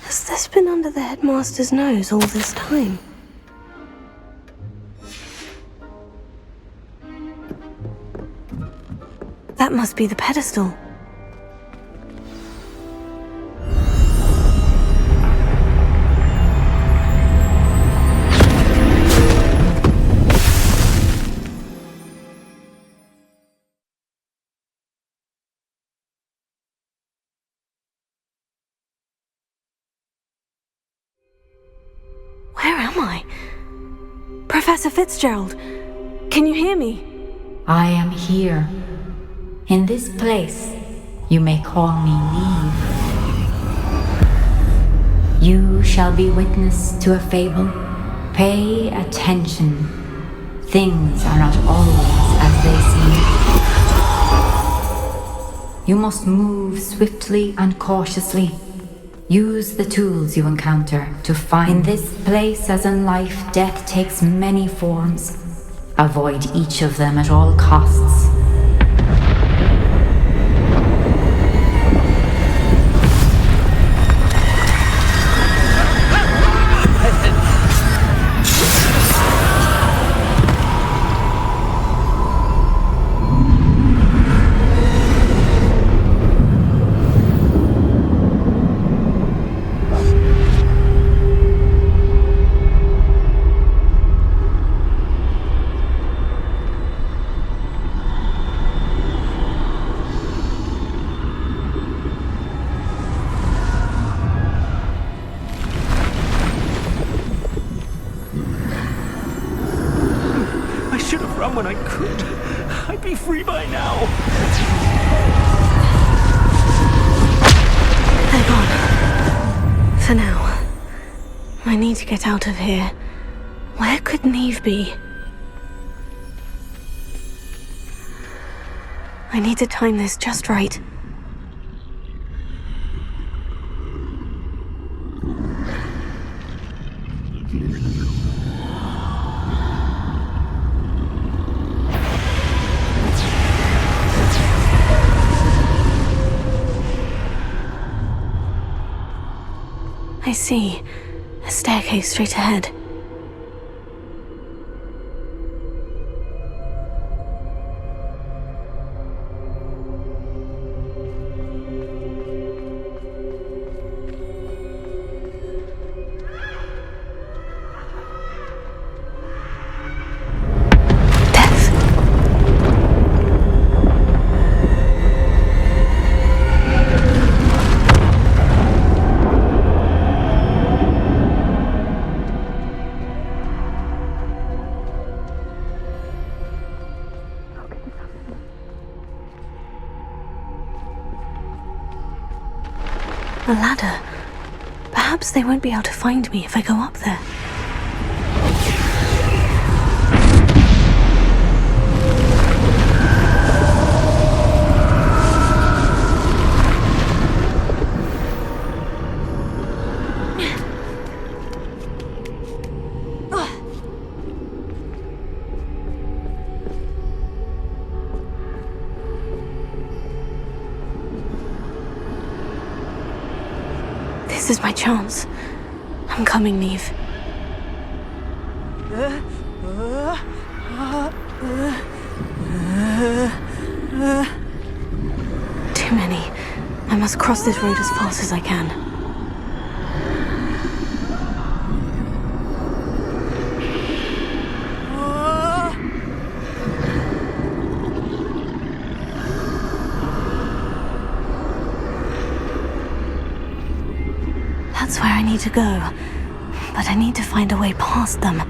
Has this been under the headmaster's nose all this time? That must be the pedestal. Where am I? Professor Fitzgerald, can you hear me? I am here. In this place, you may call me Neve. You shall be witness to a fable. Pay attention. Things are not always as they seem. You must move swiftly and cautiously. Use the tools you encounter to find. In this place, as in life, death takes many forms. Avoid each of them at all costs. When I could, I'd be free by now. They're gone. For now. I need to get out of here. Where could Neve be? I need to time this just right. I see. A staircase straight ahead. A ladder. Perhaps they won't be able to find me if I go up there. This is my chance. I'm coming, Neve. Too many. I must cross this road as fast as I can. That's where I need to go, but I need to find a way past them.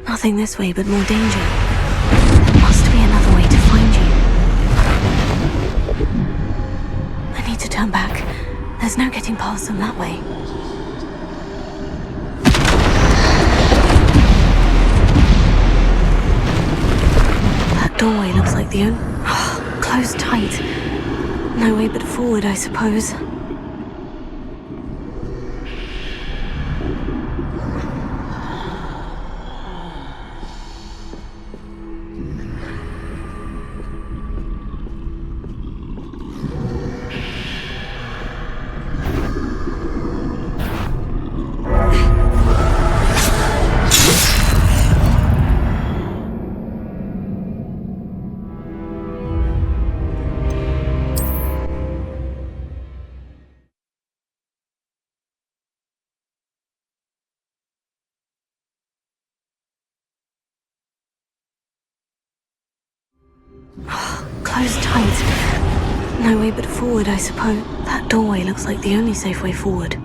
Nothing this way, but more danger. There must be another way to find you. I need to turn back. There's no getting past them that way. That doorway looks like the only... closed tight. No way but forward, I suppose. Closed tight. No way but forward, I suppose. That doorway looks like the only safe way forward.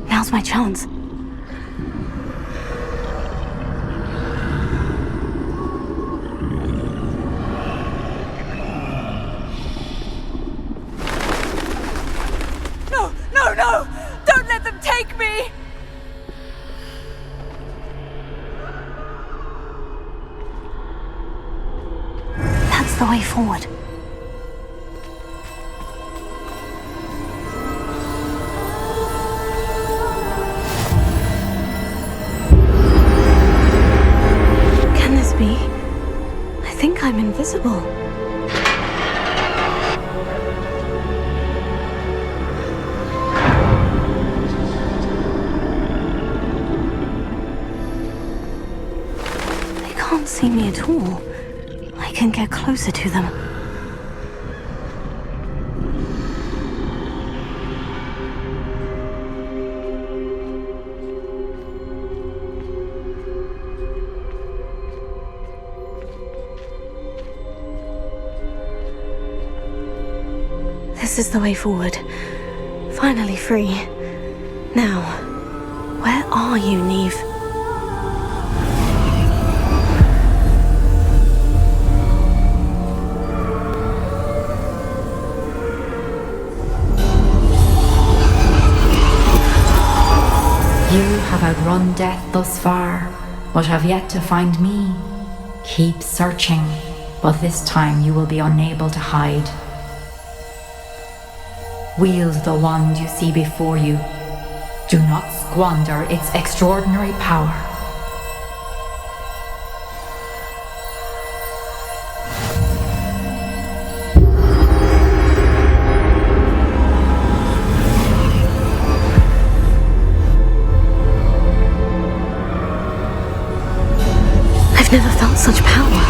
Now's my chance. No, no, no! Don't let them take me! That's the way forward. Can this be? I think I'm invisible. They can't see me at all. I can get closer to them. This is the way forward. Finally free. Now, where are you, Neve? You have outrun death thus far, but have yet to find me. Keep searching, but this time you will be unable to hide. Wield the wand you see before you. Do not squander its extraordinary power. I've never felt such power.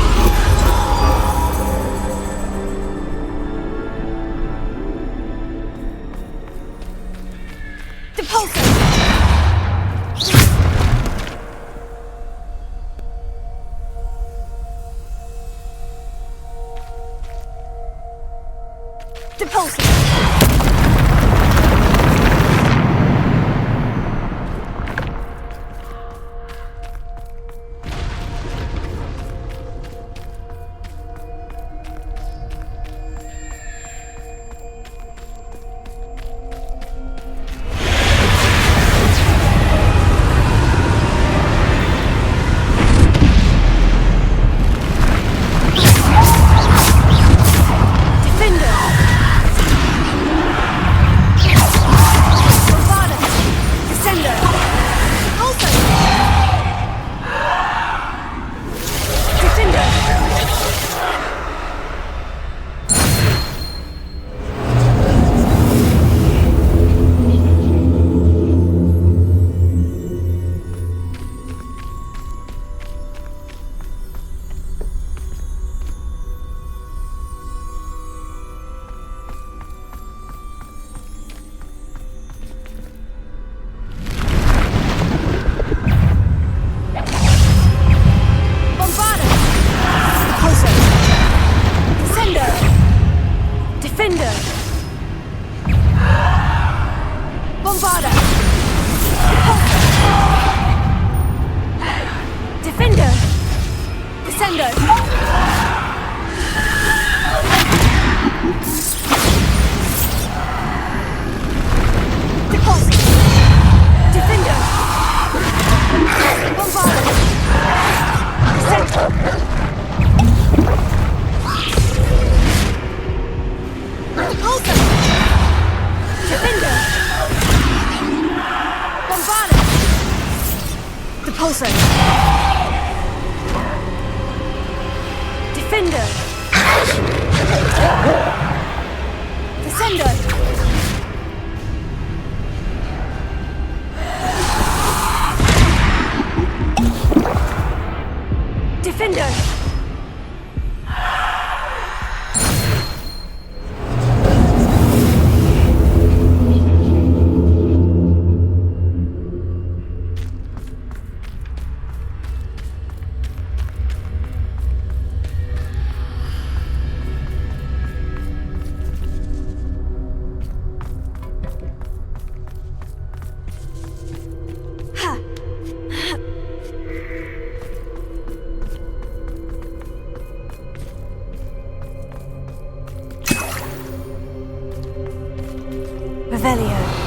Repulsor! Defender! Descender! Defender! Revelio.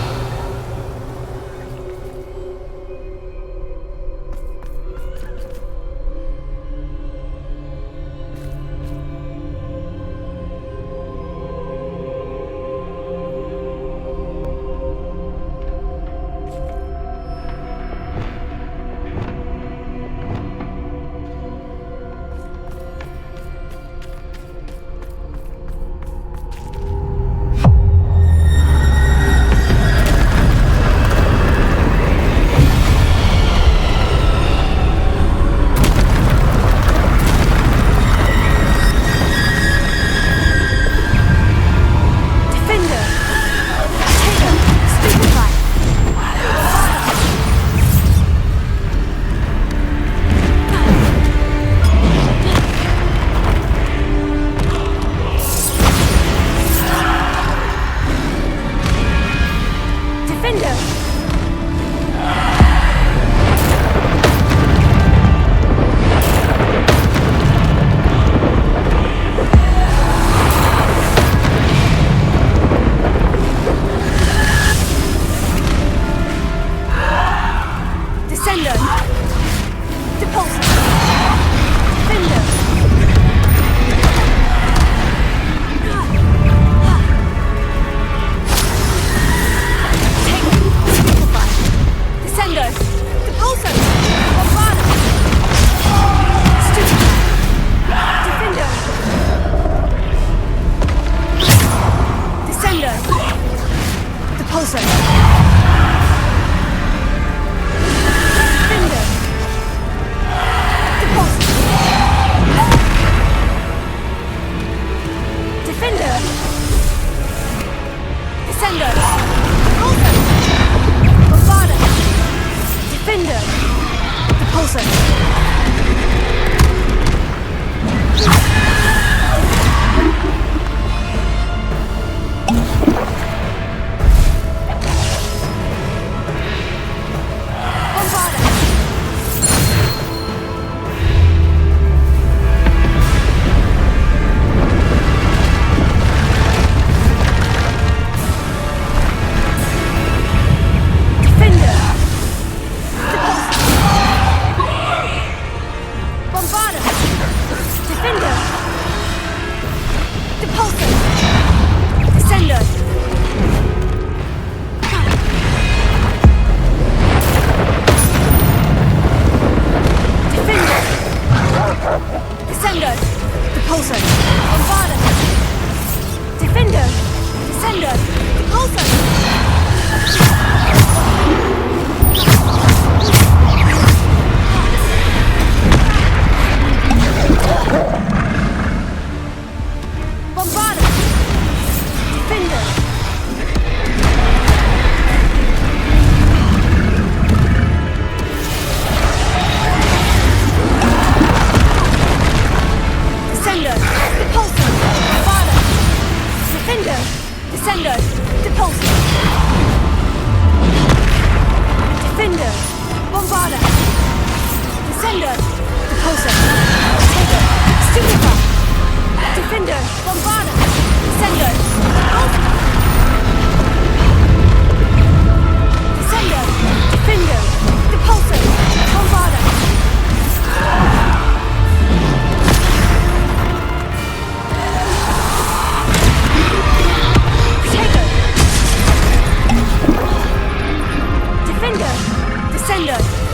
Defender!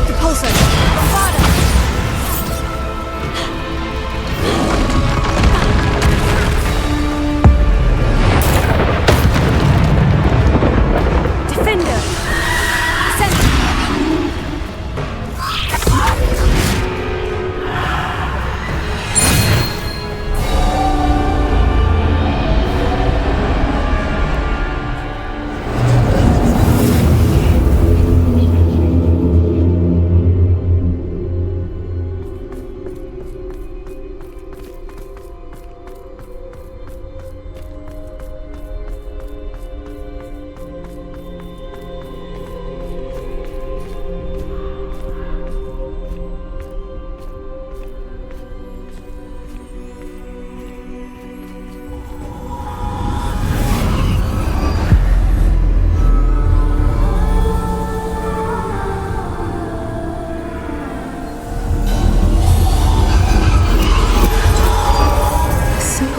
Depulso! Bombarda!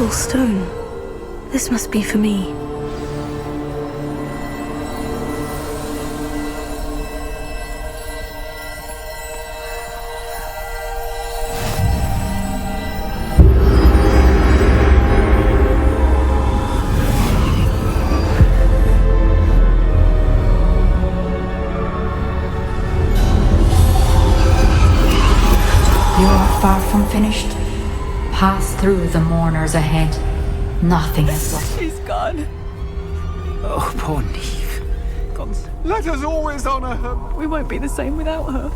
magical stone. This must be for me. Far from finished. Pass through the mourners ahead. Nothing is left. She's gone. Oh, poor Neve. God, let us always honor her. We won't be the same without her.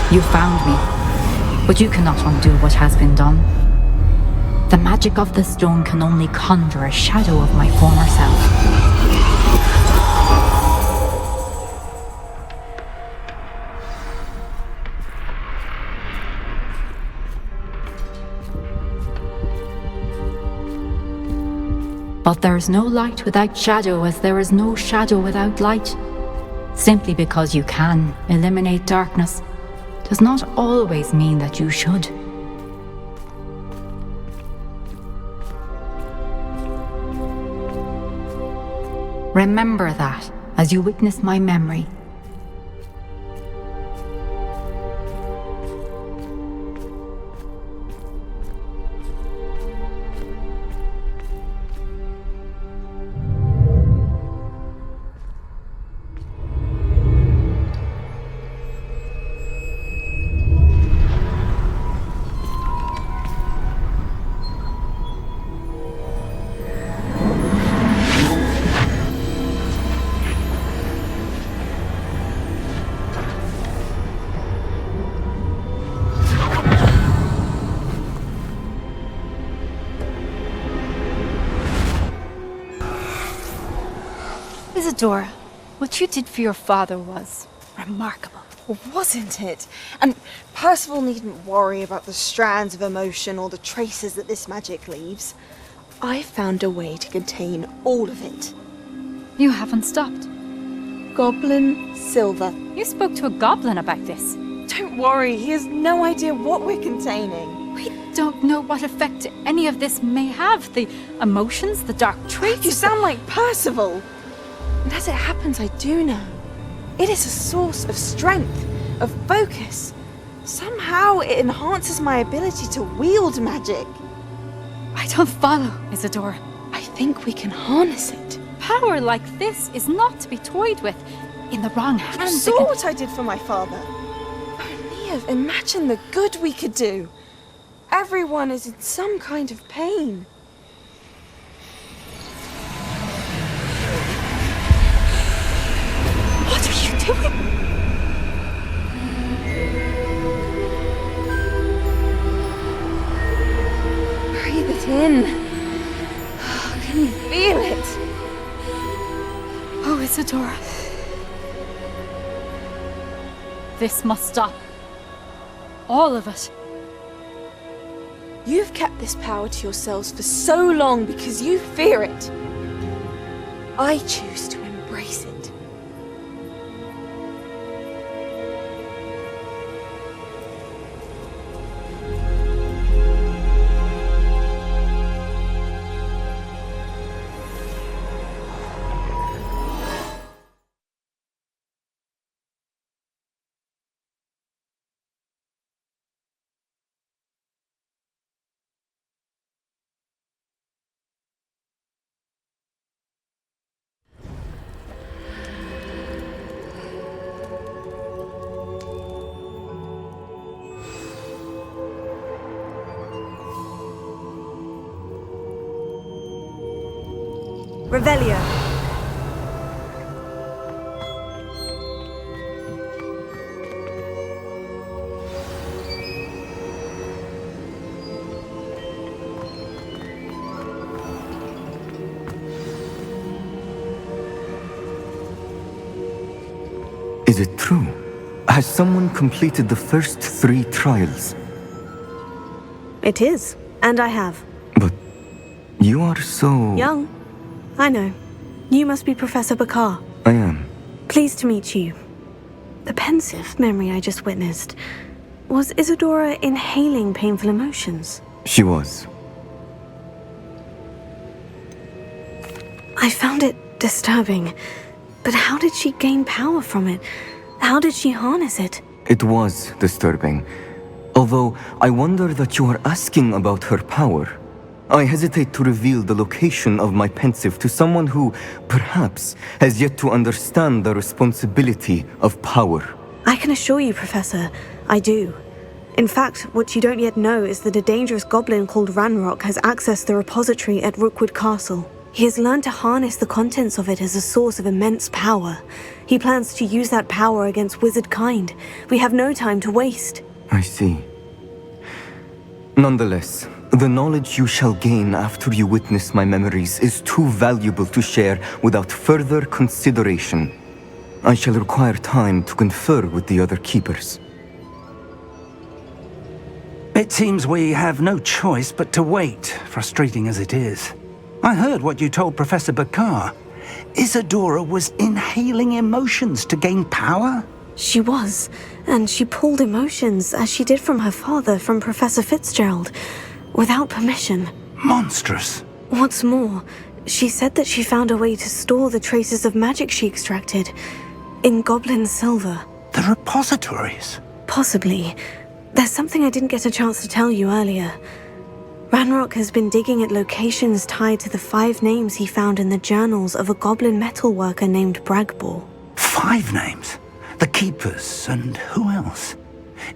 You found me, but you cannot undo what has been done. The magic of the stone can only conjure a shadow of my former self. But there is no light without shadow, as there is no shadow without light. Simply because you can eliminate darkness does not always mean that you should. Remember that as you witness my memory. Isadora, what you did for your father was remarkable. Well, wasn't it? And Percival needn't worry about the strands of emotion or the traces that this magic leaves. I found a way to contain all of it. You haven't stopped. Goblin Silver. You spoke to a goblin about this. Don't worry, he has no idea what we're containing. We don't know what effect any of this may have. The emotions, the dark traits. You sound like Percival. And as it happens, I do know. It is a source of strength, of focus. Somehow it enhances my ability to wield magic. I don't follow, Isadora. I think we can harness it. Power like this is not to be toyed with. In the wrong hands. You saw what I did for my father. Oh, Neve, imagine the good we could do. Everyone is in some kind of pain. What are you doing? Breathe it in. Can you feel it? Oh, Isadora. This must stop. All of it. You've kept this power to yourselves for so long because you fear it. I choose to embrace it. Revelio. Is it true? Has someone completed the first 3 trials? It is, and I have. You are so... Young. I know. You must be Professor Bakar. I am. Pleased to meet you. The pensive memory I just witnessed. Was Isadora inhaling painful emotions? She was. I found it disturbing. But how did she gain power from it? How did she harness it? It was disturbing. Although, I wonder that you are asking about her power. I hesitate to reveal the location of my pensive to someone who, perhaps, has yet to understand the responsibility of power. I can assure you, Professor, I do. In fact, what you don't yet know is that a dangerous goblin called Ranrock has accessed the repository at Rookwood Castle. He has learned to harness the contents of it as a source of immense power. He plans to use that power against wizard kind. We have no time to waste. I see. Nonetheless, the knowledge you shall gain after you witness my memories is too valuable to share without further consideration. I shall require time to confer with the other keepers. It seems we have no choice but to wait, frustrating as it is. I heard what you told Professor Bakar. Isadora was inhaling emotions to gain power? She was, and she pulled emotions, as she did from her father, from Professor Fitzgerald, without permission. Monstrous. What's more, she said that she found a way to store the traces of magic she extracted in goblin silver. The repositories? Possibly. There's something I didn't get a chance to tell you earlier. Ranrock has been digging at locations tied to the 5 names he found in the journals of a goblin metalworker named Bragbor. 5 names? The Keepers, and who else?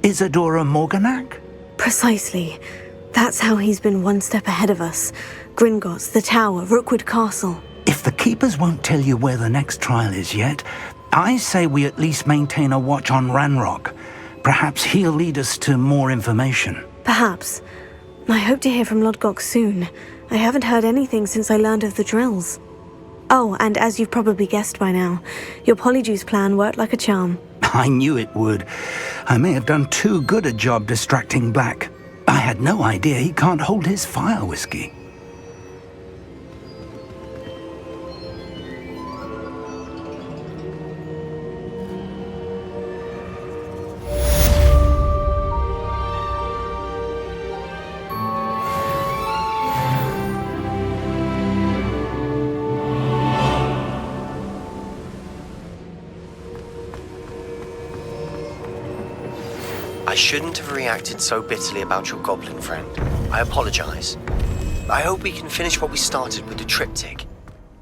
Isadora Morganac? Precisely. That's how he's been one step ahead of us. Gringotts, the Tower, Rookwood Castle. If the Keepers won't tell you where the next trial is yet, I say we at least maintain a watch on Ranrock. Perhaps he'll lead us to more information. Perhaps. I hope to hear from Lodgok soon. I haven't heard anything since I learned of the drills. Oh, and as you've probably guessed by now, your Polyjuice plan worked like a charm. I knew it would. I may have done too good a job distracting Black. I had no idea he can't hold his fire whiskey. I shouldn't have reacted so bitterly about your goblin friend. I apologize. I hope we can finish what we started with the triptych.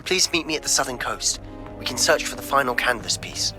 Please meet me at the southern coast. We can search for the final canvas piece.